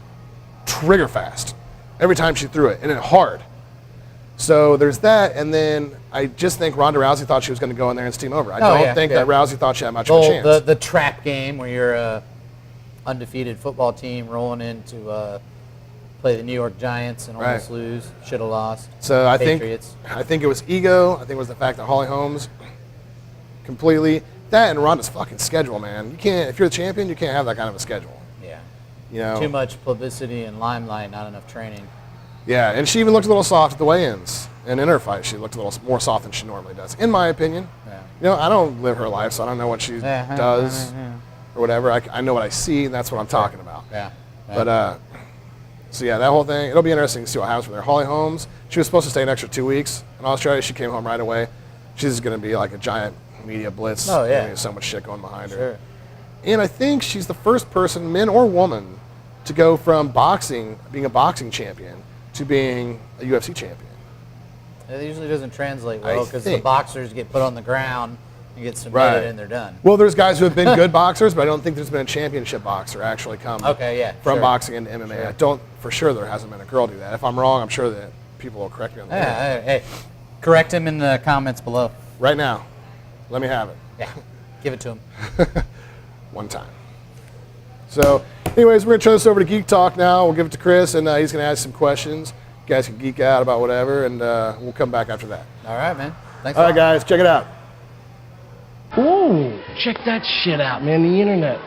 trigger fast every time she threw it, and it hard. So there's that, and then I just think Ronda Rousey thought she was going to go in there and steam over. I don't think that Rousey thought she had much of a chance. the trap game where you're a undefeated football team rolling in to play the New York Giants and almost lose, should have lost. So I Patriots. think it was ego. I think it was the fact that Holly Holmes completely that and Ronda's fucking schedule, man. You can't if you're the champion, you can't have that kind of a schedule. Yeah. You know. Too much publicity and limelight, not enough training. Yeah, and she even looked a little soft at the weigh-ins. And in her fight, she looked a little more soft than she normally does, in my opinion. Yeah. You know, I don't live her life, so I don't know what she does or whatever. I know what I see, and that's what I'm talking about. Yeah. But, so yeah, that whole thing, it'll be interesting to see what happens with her. Holly Holmes, she was supposed to stay an extra 2 weeks in Australia. She came home right away. She's going to be like a giant media blitz. Oh, yeah. There's so much shit going behind her. Sure. And I think she's the first person, man or woman, to go from boxing, being a boxing champion, to being a UFC champion. It usually doesn't translate well I because the think. boxers get put on the ground and get submitted and they're done. Well, there's guys who have been good boxers, but I don't think there's been a championship boxer actually come from boxing into MMA. Sure. I don't, for sure, there hasn't been a girl do that. If I'm wrong, I'm sure that people will correct me on that. Hey, correct him in the comments below. Right now, let me have it. Yeah, give it to him. One time. So, anyways, we're going to turn this over to Geek Talk now. We'll give it to Chris, and he's going to ask some questions. You guys can geek out about whatever, and we'll come back after that. All right, man. Thanks. All right, guys, check it out. Ooh, check that shit out, man, the internet.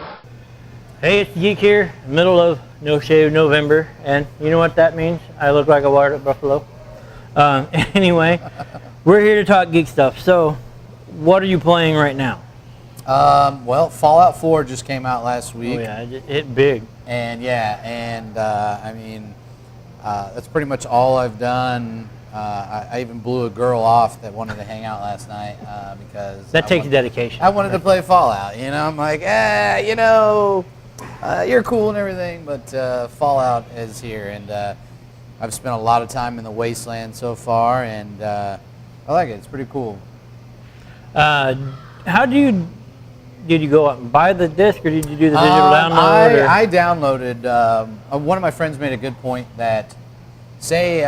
Hey, it's Geek here, middle of No Shave November, and you know what that means? I look like a wired up buffalo. Anyway, we're here to talk geek stuff. So, what are you playing right now? Well, Fallout 4 just came out last week. Oh yeah, it hit big. And I mean, that's pretty much all I've done. I even blew a girl off that wanted to hang out last night because That takes dedication. I wanted to play Fallout. You know, I'm like, you're cool and everything, but Fallout is here, and I've spent a lot of time in the Wasteland so far, and I like it. It's pretty cool. How did you go out and buy the disc, or did you do the digital download? I downloaded. One of my friends made a good point that, say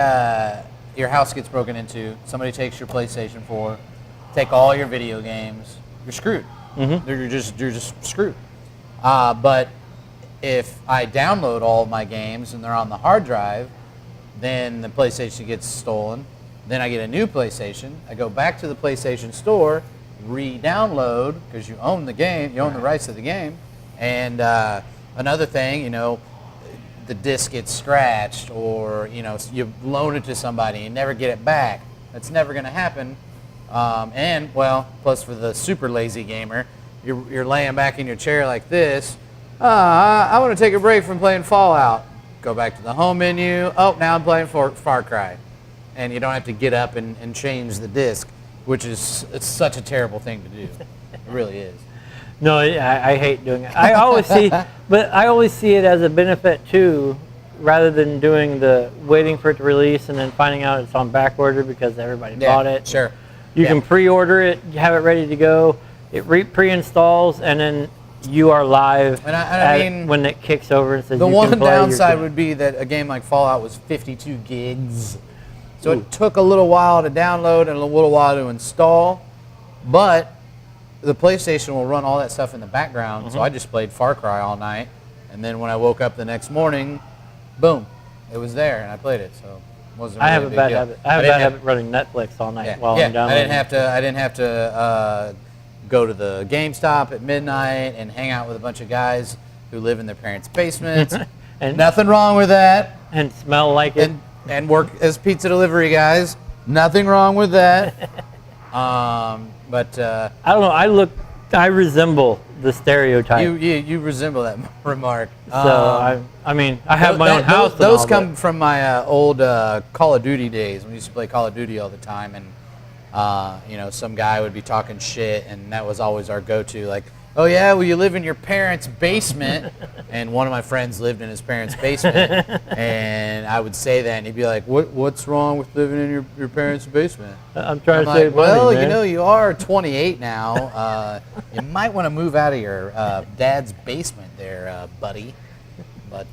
your house gets broken into, somebody takes your PlayStation 4, take all your video games, you're screwed. Mm-hmm. You're just screwed. But if I download all of my games and they're on the hard drive, then the PlayStation gets stolen. Then I get a new PlayStation. I go back to the PlayStation store, re-download, because you own the game, you own the rights to the game. And another thing, the disc gets scratched, or you loan it to somebody and never get it back. That's never going to happen. And well, plus for the super lazy gamer, you're laying back in your chair like this. I want to take a break from playing Fallout. Go back to the home menu. Oh, now I'm playing Far Cry. And you don't have to get up and change the disc, which is it's such a terrible thing to do. It really is. No, I hate doing it. I always see it as a benefit too, rather than doing the waiting for it to release and then finding out it's on back order because everybody bought it. Sure. You can pre-order it, you have it ready to go. It pre-installs, and then you are live And I mean, when it kicks over and says the you one can play. downside would be that a game like Fallout was 52 gigs. So it took a little while to download and a little while to install, but the PlayStation will run all that stuff in the background. So I just played Far Cry all night, and then when I woke up the next morning, boom, it was there, and I played it. So it wasn't. Really I have a bad habit. I have a bad habit running Netflix all night while I'm downloading. I didn't have to go to the GameStop at midnight and hang out with a bunch of guys who live in their parents' basements. And nothing wrong with that. And smell like it. And work as pizza delivery guys. Nothing wrong with that. But I don't know. I resemble the stereotype. you resemble that remark. So I mean, I have my own house. Those come from my old Call of Duty days when we used to play Call of Duty all the time, and some guy would be talking shit, and that was always our go-to. Like, oh yeah, well you live in your parents' basement, and one of my friends lived in his parents' basement, and I would say that, and he'd be like, "What's wrong with living in your parents' basement?" I'm trying to like, save money, well, man. you are 28 now. You might want to move out of your dad's basement there, buddy. But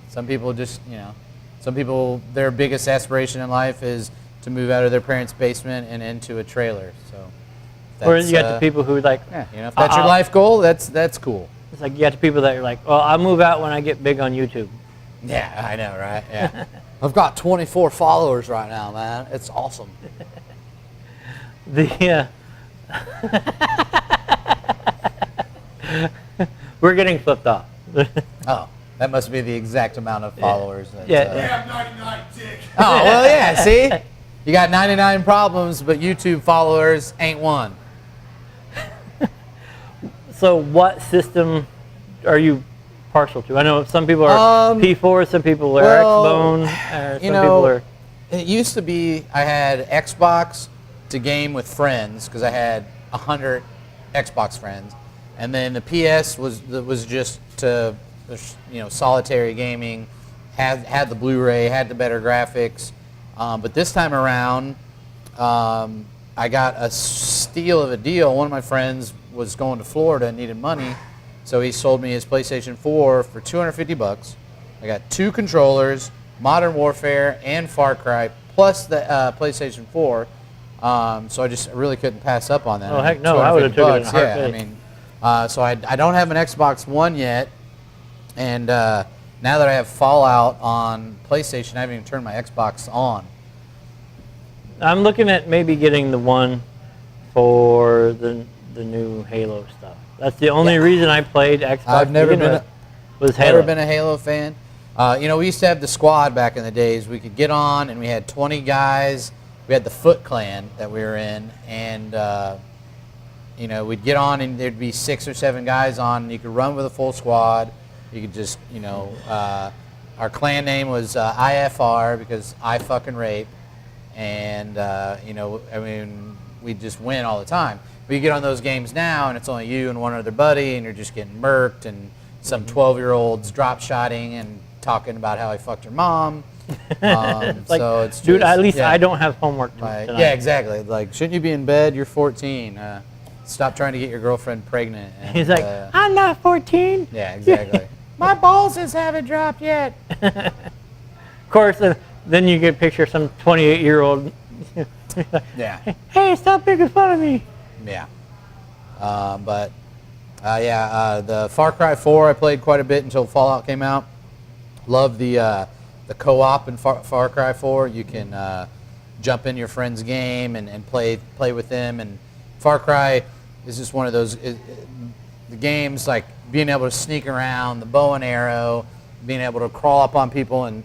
some people just, their biggest aspiration in life is to move out of their parents' basement and into a trailer. So, or you got the people who like, if that's your life goal, that's cool. It's like you got the people that are like, well, I'll move out when I get big on YouTube. Yeah, I know, right? Yeah. I've got 24 followers right now, man. It's awesome. We're getting flipped off. Oh, that must be the exact amount of followers. We have 99, dick. Oh, well, yeah, see? You got 99 problems, but YouTube followers ain't one. So what system are you partial to? I know some people are P4, some people are Xbone, some people are... It used to be I had Xbox to game with friends because I had 100 Xbox friends, and then the PS was just to solitary gaming, had the Blu-ray, had the better graphics, but this time around I got a steal of a deal. One of my friends was going to Florida and needed money, so he sold me his PlayStation 4 for $250. I got 2 controllers, Modern Warfare and Far Cry, plus the PlayStation 4. So I just really couldn't pass up on that. Oh heck no, I would have took it in a heartbeat. Yeah, I mean, so I don't have an Xbox One yet, and now that I have Fallout on PlayStation, I haven't even turned my Xbox on. I'm looking at maybe getting the one for the new Halo stuff. That's the only reason I played Xbox. I've never been a Halo fan. We used to have the squad back in the days. We could get on, and we had 20 guys. We had the Foot Clan that we were in, and we'd get on, and there'd be 6 or 7 guys on, and you could run with a full squad. You could just, our clan name was IFR because I fucking rape, and we'd just win all the time. But you get on those games now, and it's only you and one other buddy, and you're just getting murked, and some 12-year-olds drop-shotting and talking about how he fucked your mom. So it's dude, just, at least I don't have homework tonight. Yeah, exactly. Like, shouldn't you be in bed? You're 14. Stop trying to get your girlfriend pregnant. And, he's like, I'm not 14. Yeah, exactly. My balls just haven't dropped yet. Of course, then you get a picture of some 28-year-old. Yeah. Hey, stop making fun of me. Yeah. The Far Cry 4 I played quite a bit until Fallout came out. Love the co-op in Far Cry 4. You can jump in your friend's game and play with them. And Far Cry is just one of those the games, like being able to sneak around, the bow and arrow, being able to crawl up on people and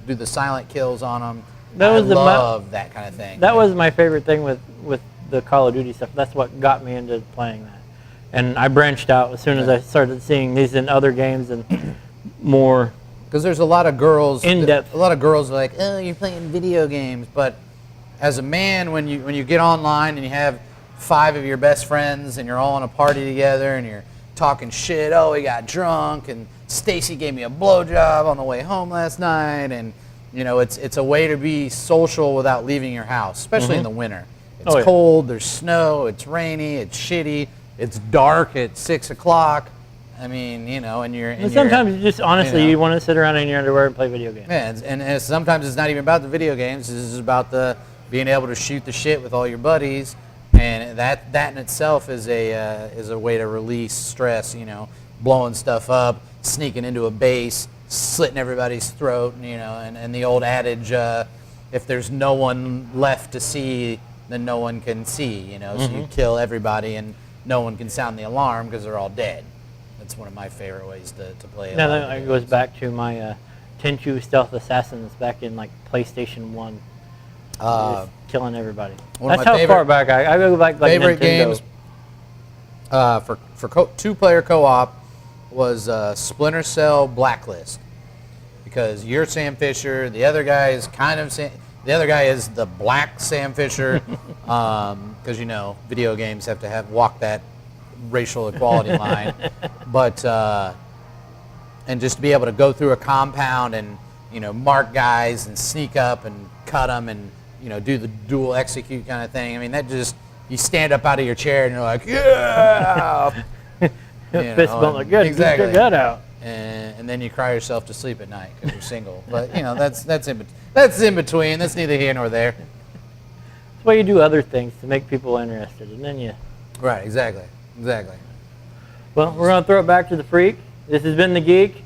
do the silent kills on them. That was I love that kind of thing. That was my favorite thing with the Call of Duty stuff. That's what got me into playing that. And I branched out as soon as I started seeing these in other games and more. Because there's a lot of girls. In depth. A lot of girls are like, oh, you're playing video games. But as a man, when you get online and you have 5 of your best friends and you're all in a party together and you're talking shit, oh, we got drunk and Stacy gave me a blowjob on the way home last night, and you know, it's a way to be social without leaving your house, especially in the winter. It's cold, there's snow, it's rainy, it's shitty, it's dark at 6 o'clock. I mean, you know, and sometimes you just honestly you want to sit around in your underwear and play video games. Yeah, and sometimes it's not even about the video games. This is about the being able to shoot the shit with all your buddies, and that in itself is a way to release stress. You know, blowing stuff up, sneaking into a base, slitting everybody's throat. You know, and the old adage, if there's no one left to see, then no one can see. You know, so you kill everybody and no one can sound the alarm because they're all dead. That's one of my favorite ways to play it. Now that goes back to my Tenchu Stealth Assassins back in like PlayStation 1. Just killing everybody. That's how far back I go back. Like favorite Nintendo. games for 2-player co-op was Splinter Cell Blacklist, because you're Sam Fisher, the other guy is the other guy is the black Sam Fisher, because you know video games have to walk that racial equality line, but and just to be able to go through a compound and you know mark guys and sneak up and cut them and you know do the dual execute kind of thing. I mean that just you stand up out of your chair and you're like yeah, fist bump like good, exactly. Get that out. And then you cry yourself to sleep at night because you're single. But you know that's in between. That's neither here nor there. That's why you do other things to make people interested, and then you. Right. Exactly. Well, we're gonna throw it back to the freak. This has been the Geek.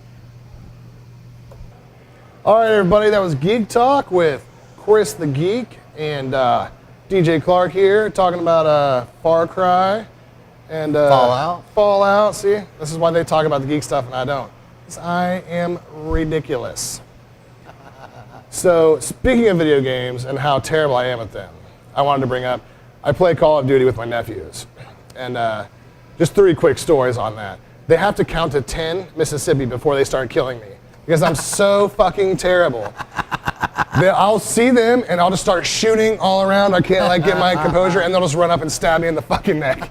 All right, everybody, that was Geek Talk with Chris the Geek and DJ Clark here talking about Far Cry and Fallout. See, this is why they talk about the geek stuff and I don't. 'Cause I am ridiculous. So, speaking of video games and how terrible I am at them, I wanted to bring up, I play Call of Duty with my nephews. And just 3 quick stories on that. They have to count to 10 Mississippi before they start killing me because I'm so fucking terrible. I'll see them and I'll just start shooting all around. I can't like get my composure and they'll just run up and stab me in the fucking neck.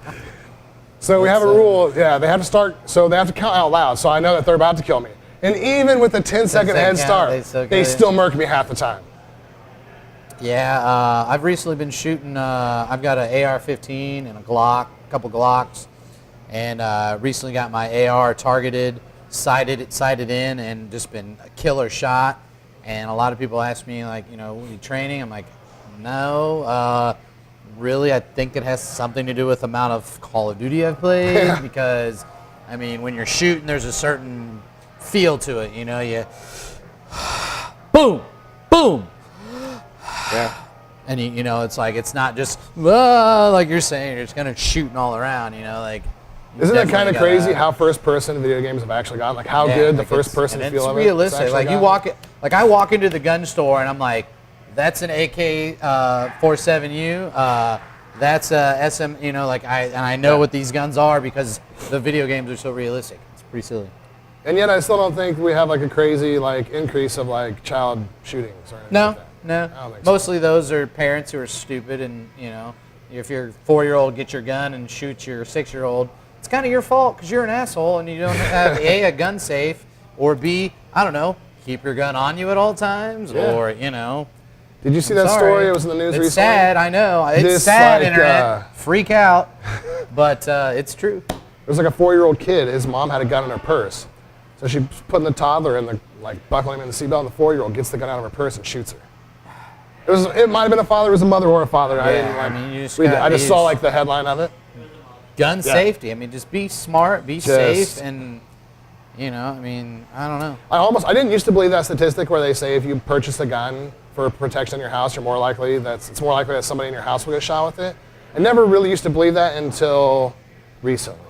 So we have a rule, they have to start, so they have to count out loud so I know that they're about to kill me. And even with a 10-second head start, they still murk me half the time. Yeah, I've recently been shooting, I've got an AR-15 and a Glock, a couple Glocks, and recently got my AR targeted, sighted in, and just been a killer shot. And a lot of people ask me, like, you know, are you training? I'm like, no, really, I think it has something to do with the amount of Call of Duty I've played, because, I mean, when you're shooting, there's a certain feel to it, you know, you, boom, boom. Yeah. And you know, it's like it's not just like you're saying, you're just kind of shooting all around. You know, like. Isn't that kind of crazy how first-person video games have actually gotten? Like how good the first-person feel of it. It's realistic. Like you walk it. Like I walk into the gun store and I'm like, that's an AK-47U. That's a SM. You know, like I know what these guns are because the video games are so realistic. It's pretty silly. And yet, I still don't think we have like a crazy like increase of like child shootings or anything like that. No, mostly those are parents who are stupid, and you know, if your 4-year-old gets your gun and shoots your 6-year-old, it's kind of your fault because you're an asshole and you don't have A, a gun safe, or B, I don't know, keep your gun on you at all times, or you know. Did you see that story? It was in the news recently. It's sad, I know. It's sad, like, internet. Freak out, but it's true. There's like a 4-year-old kid. His mom had a gun in her purse, so she's putting the toddler in the buckling him in the seatbelt, and the 4-year-old gets the gun out of her purse and shoots her. It might have been a father, it was a mother or a father. Yeah, I didn't I just saw like the headline of it. Gun safety. I mean, just be smart, be safe, and you know, I mean, I don't know. I didn't used to believe that statistic where they say if you purchase a gun for protection in your house, it's more likely that somebody in your house will get shot with it. I never really used to believe that until recently.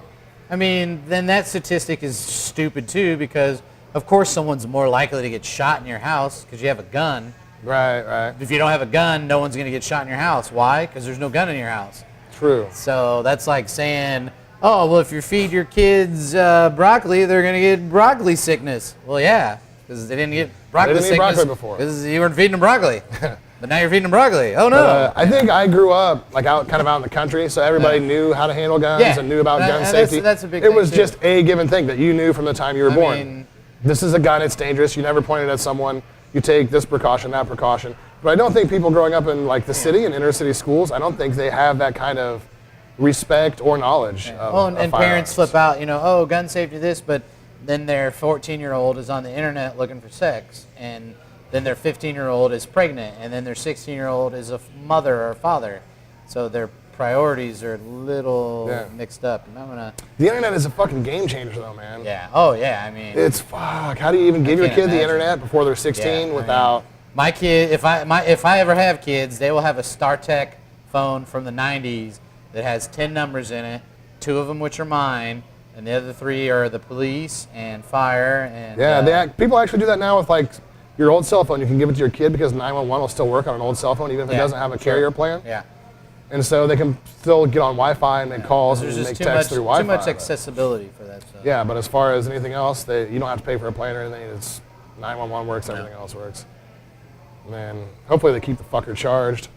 I mean, then that statistic is stupid too, because of course someone's more likely to get shot in your house because you have a gun. Right. If you don't have a gun, no one's going to get shot in your house. Why? Because there's no gun in your house. True. So that's like saying, oh, well, if you feed your kids broccoli, they're going to get broccoli sickness. Well, yeah, because they didn't get broccoli They didn't eat sickness broccoli before. because you weren't feeding them broccoli. But now you're feeding them broccoli. Oh, no. I think I grew up like out in the country, so everybody knew how to handle guns Yeah. and knew about gun That's- safety. that's a big It thing, was too. just a given thing that you knew from the time you were I born. mean- This is a gun, it's dangerous. You never point it at someone. You take this precaution, that precaution. But I don't think people growing up in like the city and inner city schools, I don't think they have that kind of respect or knowledge of, Well, of and firearms. parents flip out, oh, gun safety this, but then their 14-year-old is on the internet looking for sex, and then their 15-year-old is pregnant, and then their 16-year-old is a mother or father. So their priorities are a little mixed up. You might want to... The internet is a fucking game changer though, man. Yeah. Oh, yeah. I mean... It's fuck. How do you even give your can't kid the imagine. internet before they're 16 Yeah, I mean, without... My kid, if I ever have kids, they will have a StarTech phone from the 90s that has 10 numbers in it, 2 of them which are mine, and the other 3 are the police and fire and... Yeah, people actually do that now with like your old cell phone. You can give it to your kid because 911 will still work on an old cell phone even if it doesn't have a carrier plan. Yeah. And so they can still get on Wi-Fi and make calls There's and just make texts through Wi-Fi. too much but- accessibility for that stuff. Yeah, but as far as anything else, you don't have to pay for a plan or anything. It's 911 works, everything else works. Man, hopefully they keep the fucker charged.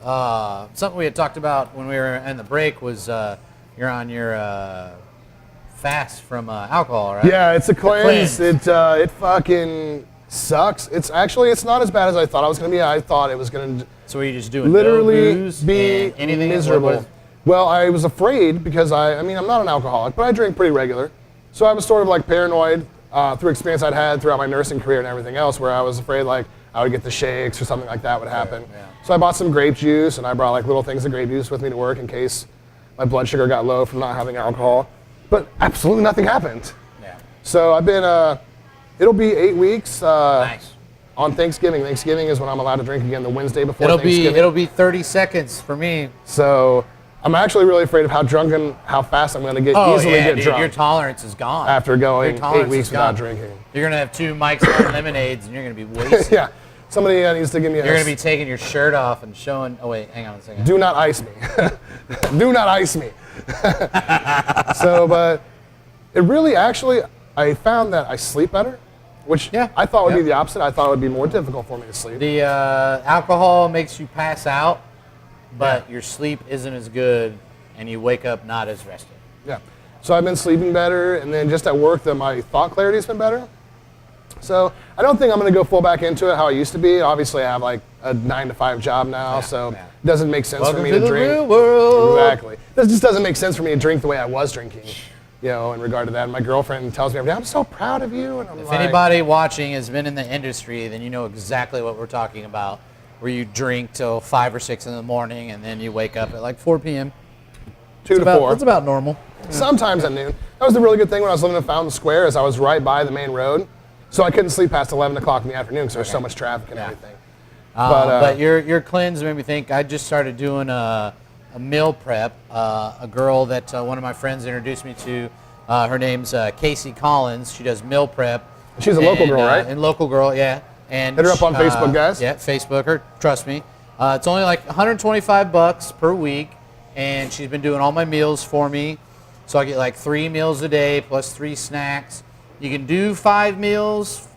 Something we had talked about when we were in the break was you're on your fast from alcohol, right? Yeah, it's a cleanse. cleanse. It fucking sucks. It's not as bad as I thought it was going to be. I thought it was going to So what are you just doing? literally no booze be and anything miserable. Well, I was afraid because I'm not an alcoholic, but I drink pretty regular. So I was sort of like paranoid through experience I'd had throughout my nursing career and everything else, where I was afraid like I would get the shakes or something like that would happen. yeah. So I bought some grape juice and I brought like little things of grape juice with me to work in case my blood sugar got low from not having alcohol. But absolutely nothing happened. Yeah. So I've been, it'll be 8 weeks Nice. on Thanksgiving. Thanksgiving is when I'm allowed to drink again, the Wednesday before Thanksgiving. It'll be 30 seconds for me. So I'm actually really afraid of how fast I'm going to get easily get dude, drunk your tolerance is gone. after going Your tolerance 8 weeks is gone. without drinking. You're gonna have 2 Mike's Hard Lemonades, and you're gonna be wasted. Yeah, somebody needs to give me You're gonna be taking your shirt off and showing. Oh wait, hang on a second. Do not ice me. Do not ice me. So, but it really actually, I found that I sleep better, which Yeah. I thought would Yeah. be the opposite. I thought it would be more difficult for me to sleep. The alcohol makes you pass out, but your sleep isn't as good, and you wake up not as rested. Yeah. So I've been sleeping better, and then just at work, my thought clarity has been better. So I don't think I'm going to go full back into it how I used to be. Obviously, I have like a 9-to-5 job now, so yeah. it doesn't make sense Welcome for me to to the drink. real world. Exactly. It just doesn't make sense for me to drink the way I was drinking, in regard to that. And my girlfriend tells me every day, I'm so proud of you. And I'm If like, anybody watching has been in the industry, then you know exactly what we're talking about. Where you drink till 5 or 6 in the morning, and then you wake up at like 4 p.m. 2 to 4. That's about normal. Sometimes at noon. That was the really good thing when I was living in Fountain Square, is I was right by the main road. So I couldn't sleep past 11 o'clock in the afternoon because there was so much traffic and Yeah. everything. But your cleanse made me think. I just started doing a meal prep. A girl that one of my friends introduced me to. Her name's Casey Collins. She does meal prep. She's a local girl, right? And local girl, yeah. And Hit her up on Facebook, guys. Yeah, Facebook her. Trust me. It's only like $125 per week, and she's been doing all my meals for me. So I get like 3 meals a day plus 3 snacks. You can do 5 meals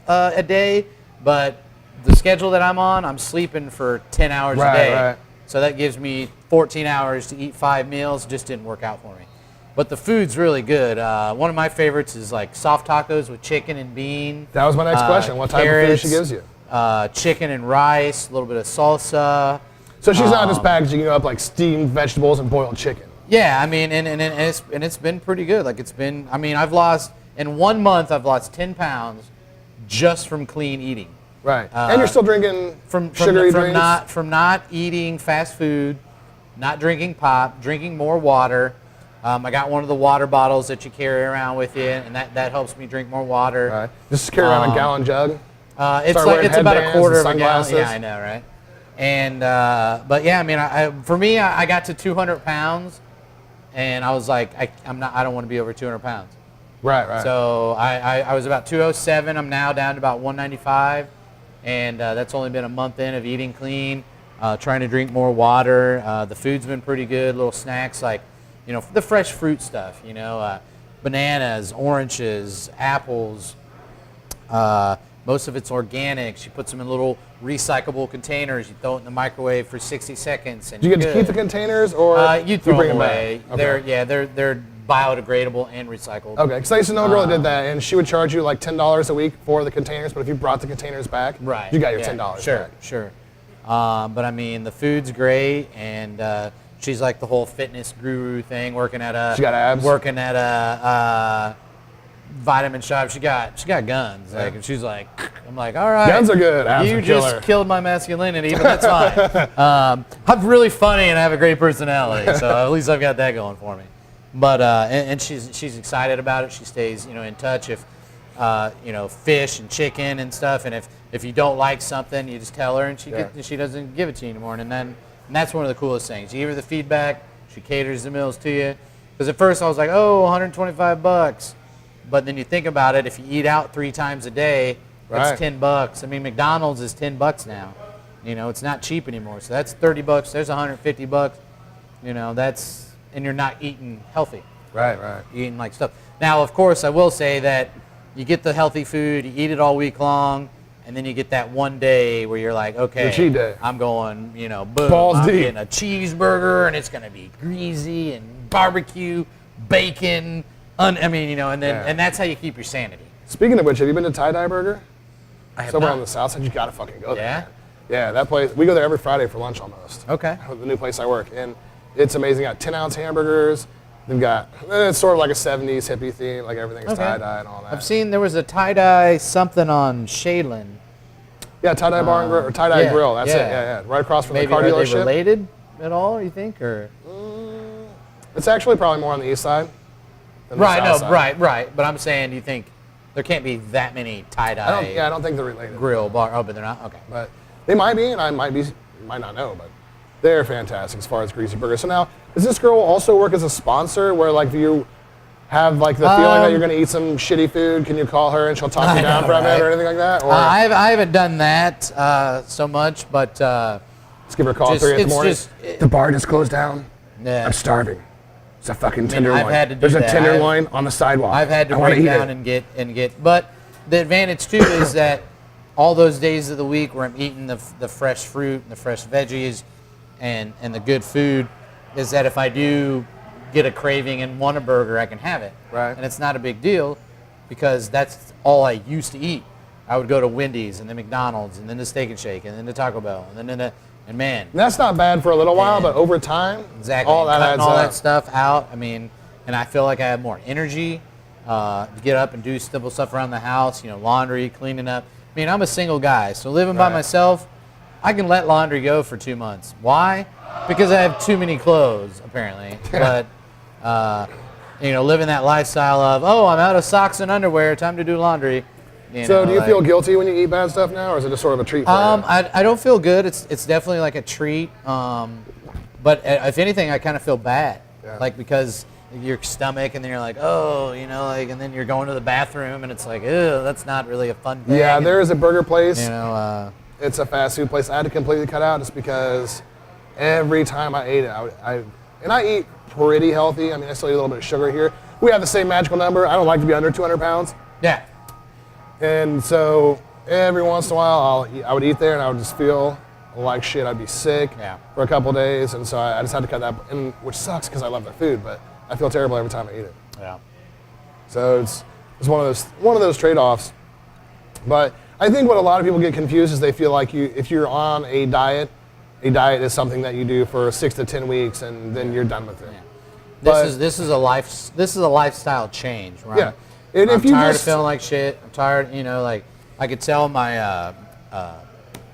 a day, but the schedule that I'm on, I'm sleeping for 10 hours a day. Right. So that gives me 14 hours to eat 5 meals. Just didn't work out for me. But the food's really good. One of my favorites is like soft tacos with chicken and bean. That was my next question. What type of food she gives you? Chicken and rice, a little bit of salsa. So she's not just packaging you up like steamed vegetables and boiled chicken. Yeah, I mean, and it's been pretty good. Like I've lost, in 1 month, I've lost 10 pounds just from clean eating. Right. And you're still drinking sugary drinks? From not eating fast food, not drinking pop, drinking more water. I got one of the water bottles that you carry around with you, and that helps me drink more water. Right. Just carry around a gallon jug? It's Start wearing about a headbands quarter of and a gallon. sunglasses? Yeah, I know, right? And but yeah, I mean, for me, I got to 200 pounds, and I was like, I don't want to be over 200 pounds. Right, right. So I was about 207. I'm now down to about 195, and that's only been a month in of eating clean, trying to drink more water. The food's been pretty good. Little snacks like, the fresh fruit stuff. Bananas, oranges, apples. Most of it's organic. She puts them in little recyclable containers. You throw it in the microwave for 60 seconds. And Do you get to keep the containers, or you throw bring them them away? back? Okay. They're biodegradable and recycled. Okay, because I used to know a girl that did that, and she would charge you like $10 a week for the containers, but if you brought the containers back, Right. you got your yeah, $10 Sure, back. sure. But I mean, the food's great, and she's like the whole fitness guru thing, working at a. She got abs? Working at a vitamin shop. She got guns. Like, and she's like, I'm like, all right. Guns are good. Abs You are just killer. killed my masculinity, but that's fine. I'm really funny and I have a great personality, so at least I've got that going for me. But and she's excited about it. She stays in touch if fish and chicken and stuff. And if you don't like something, you just tell her, and she doesn't give it to you anymore. And that's one of the coolest things. You give her the feedback. She caters the meals to you. Because at first I was like, $125. But then you think about it, if you eat out 3 times a day, that's Right. $10. I mean, McDonald's is $10 now. It's not cheap anymore. So that's $30. There's $150. And you're not eating healthy. Right, right. You're eating like stuff. Now, of course, I will say that you get the healthy food, you eat it all week long, and then you get that one day where you're like, okay, Your cheat day. I'm going, boom, Balls I'm deep. getting a cheeseburger, and it's going to be greasy and barbecue, bacon, and that's how you keep your sanity. Speaking of which, have you been to Tie-Dye Burger? I have Somewhere not. on the south side, you gotta fucking go there. Yeah? man. Yeah, that place, we go there every Friday for lunch almost. Okay. The new place I work, and it's amazing. Got 10-ounce hamburgers. They've got, it's sort of like a 70s hippie theme, like everything's Okay. tie-dye and all that. I've seen there was a tie-dye something on Shaylin. Yeah, Tie-Dye Bar and Grill, or Tie-Dye yeah, Grill, that's it, yeah. yeah. Right across from Maybe the car are they dealership. related at all, you think? Or It's actually probably more on the east side than the Right, south no, side. right. But I'm saying, do you think there can't be that many tie-dye I don't think they're related. grill bar? Oh, but they're not? Okay. But they might be, and I might not know, but they're fantastic as far as greasy burgers. So now, does this girl also work as a sponsor, where like do you have like the feeling that you're going to eat some shitty food? Can you call her and she'll talk you down know, from right? it or anything like that? Or I haven't done that so much, but just give her a call at 3 in the it's morning. just- The bar just closed down. yeah. I'm starving. It's a fucking tenderloin. I've had to do There's a that. tenderloin on the sidewalk. I've had to I wanna break eat down it. and get. But the advantage too is that all those days of the week where I'm eating the fresh fruit and the fresh veggies and the good food, is that if I do get a craving and want a burger, I can have it. Right. And it's not a big deal because that's all I used to eat. I would go to Wendy's and then McDonald's and then the Steak and Shake and then the Taco Bell and then and man, And that's not bad for a little while, And- but over time, exactly. all that Cutting adds all up. that stuff out. I mean, and I feel like I have more energy to get up and do simple stuff around the house. Laundry, cleaning up. I mean, I'm a single guy, so living by Right. myself, I can let laundry go for 2 months. Why? Because I have too many clothes, apparently. But living that lifestyle of, I'm out of socks and underwear, time to do laundry. So do you feel guilty when you eat bad stuff now, or is it just sort of a treat for you? I don't feel good. It's definitely like a treat. But if anything, I kind of feel bad, Yeah. like because your stomach, and then you're like, and then you're going to the bathroom, and it's like, ew, that's not really a fun thing. Yeah, And, there is a burger place. It's It's a fast food place I had to completely cut out just because every time I ate it, I eat pretty healthy. I mean, I still eat a little bit of sugar here. We have the same magical number. I don't like to be under 200 pounds. yeah. And so every once in a while, I would eat there and I would just feel like shit. I'd be sick Yeah. for a couple days. And so I just had to cut that, which sucks because I love the food, but I feel terrible every time I eat it. Yeah. So it's one of those trade-offs. But I think what a lot of people get confused is they feel like if you're on a diet is something that you do for 6 to 10 weeks and then you're done with it. Yeah. But- This is a lifestyle change, right? Yeah. And I'm if you tired just- of feeling like shit. I'm tired, like I could tell my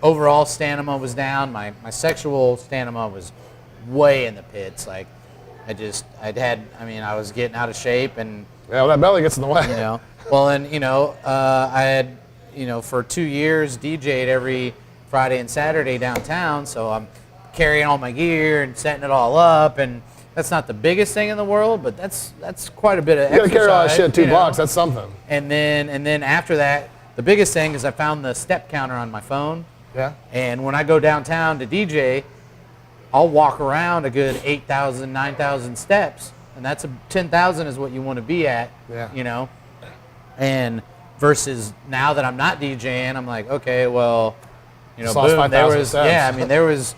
overall stamina was down. My sexual stamina was way in the pits. Like I was getting out of shape, and Yeah, well, that belly gets in the way. I had, for 2 years DJ'd every Friday and Saturday downtown, so I'm carrying all my gear and setting it all up, and That's not the biggest thing in the world, but that's quite a bit of You gotta exercise. carry all that shit 2 you know. blocks. That's something. And then after that, the biggest thing is I found the step counter on my phone. Yeah. And when I go downtown to DJ, I'll walk around a good 8,000, 9,000 steps, and that's 10,000 is what you want to be at. Yeah. You know. And versus now that I'm not DJing, I'm like, okay, well, you know, Just lost boom, 5,000 steps. yeah. I mean, there's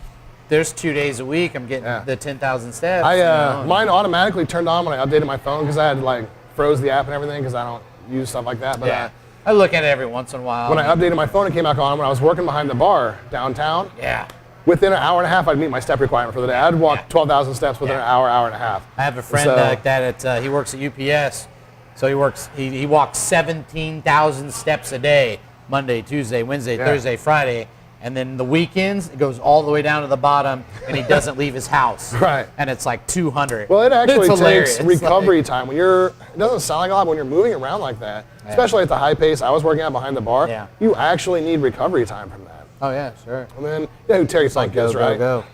2 days a week I'm getting the 10,000 steps. I you know? mine automatically turned on when I updated my phone because I had like froze the app and everything because I don't use stuff like that. But Yeah. I look at it every once in a while. when I updated my phone, it came back on when I was working behind the bar downtown. Yeah. Within an hour and a half, I'd meet my step requirement for the day. I'd walk 12,000 steps within an hour, hour and a half. I have a friend So- like that. He works at UPS, so he walks 17,000 steps a day, Monday, Tuesday, Wednesday, Yeah. Thursday, Friday, and then the weekends it goes all the way down to the bottom, and he doesn't leave his house. Right. And it's like 200. Well, it actually It's hilarious. takes recovery time when it doesn't sound like a lot, but when you're moving around like that, especially at the high pace I was working at behind the bar, Yeah. you actually need recovery time from that. Oh yeah, sure. And then, you know who Terry Funk Go is, go right? go.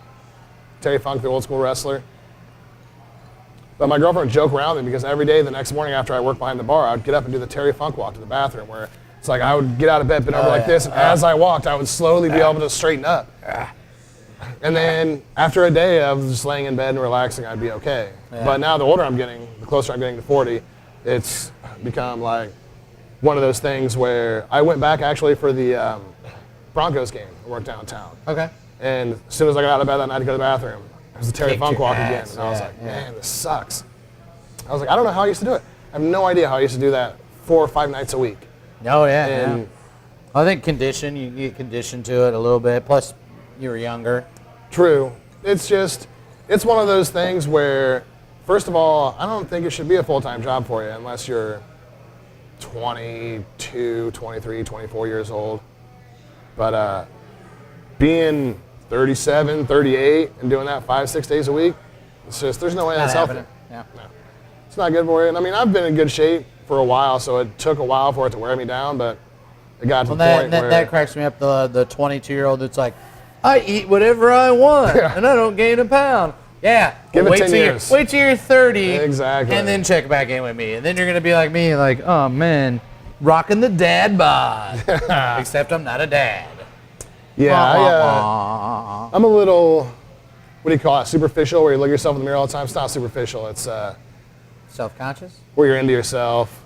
Terry Funk, the old school wrestler. But my girlfriend would joke around with me because every day the next morning after I worked behind the bar, I would get up and do the Terry Funk walk to the bathroom where it's like I would get out of bed, bend over like this, and as I walked, I would slowly be able to straighten up. And then after a day of just laying in bed and relaxing, I'd be okay. But now the older I'm getting, the closer I'm getting to 40, it's become like one of those things where I went back actually for the Broncos game. I worked downtown. Okay. And as soon as I got out of bed that night to go to the bathroom, it was the Terry Kicked Funk your walk again. ass, And I was yeah, like, yeah. man, this sucks. I was like, I don't know how I used to do it. I have no idea how I used to do that 4 or 5 nights a week. Oh yeah. And yeah. I think you get conditioned to it a little bit. Plus, you were younger. true. It's one of those things where, first of all, I don't think it should be a full-time job for you unless you're 22, 23, 24 years old. But being 37, 38, and doing that 5, 6 days a week, it's just, there's no way that's healthy. Yeah. No. It's not good for you. And I mean, I've been in good shape for a while, so it took a while for it to wear me down, but it got to Well, the point where... that cracks me up. The 22-year-old that's like, I eat whatever I want, Yeah. and I don't gain a pound. Yeah. Give it wait 10 till years. Wait till you're 30. Exactly. And then check back in with me, and then you're gonna be like me, like, oh man, rocking the dad bod. Except I'm not a dad. Yeah, I'm a little, what do you call it, superficial, where you look at yourself in the mirror all the time. It's not superficial. It's Self-conscious? where you're into yourself.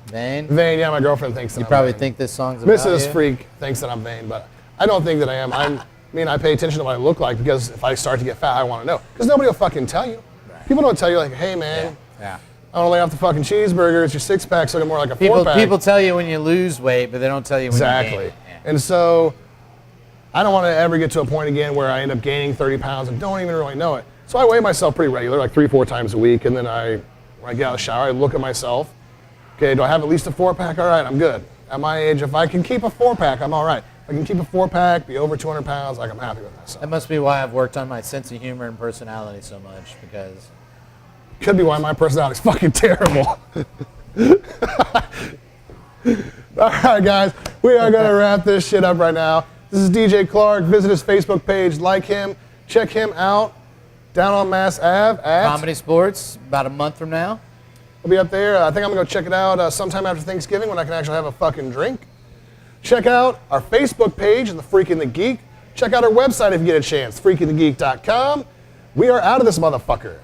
Vain? Vain, yeah, my girlfriend thinks that You I'm probably vain. think this song's about Mrs. you. Freak thinks that I'm vain, but I don't think that I am. I pay attention to what I look like because if I start to get fat, I want to know. Because nobody will fucking tell you. People don't tell you like, hey man, Yeah. I want to lay off the fucking cheeseburgers. Your 6-pack's looking more like a People 4-pack. people tell you when you lose weight, but they don't tell you when you gain Exactly. it. Yeah. And so I don't want to ever get to a point again where I end up gaining 30 pounds and don't even really know it. So I weigh myself pretty regular, like 3-4 times a week, and then when I get out of the shower, I look at myself. Okay, do I have at least a 4-pack? All right, I'm good. At my age, if I can keep a 4-pack, I'm all right. If I can keep a 4-pack, be over 200 pounds, like I'm happy with myself. That must be why I've worked on my sense of humor and personality so much, because Could be why my personality's fucking terrible. All right, guys, we are going to wrap this shit up right now. This is DJ Clark. Visit his Facebook page, like him, check him out down on Mass Ave at... Comedy Sports, about a month from now. We'll be up there. I think I'm going to go check it out sometime after Thanksgiving when I can actually have a fucking drink. Check out our Facebook page, The Freak and the Geek. Check out our website if you get a chance, freakandthegeek.com. We are out of this motherfucker.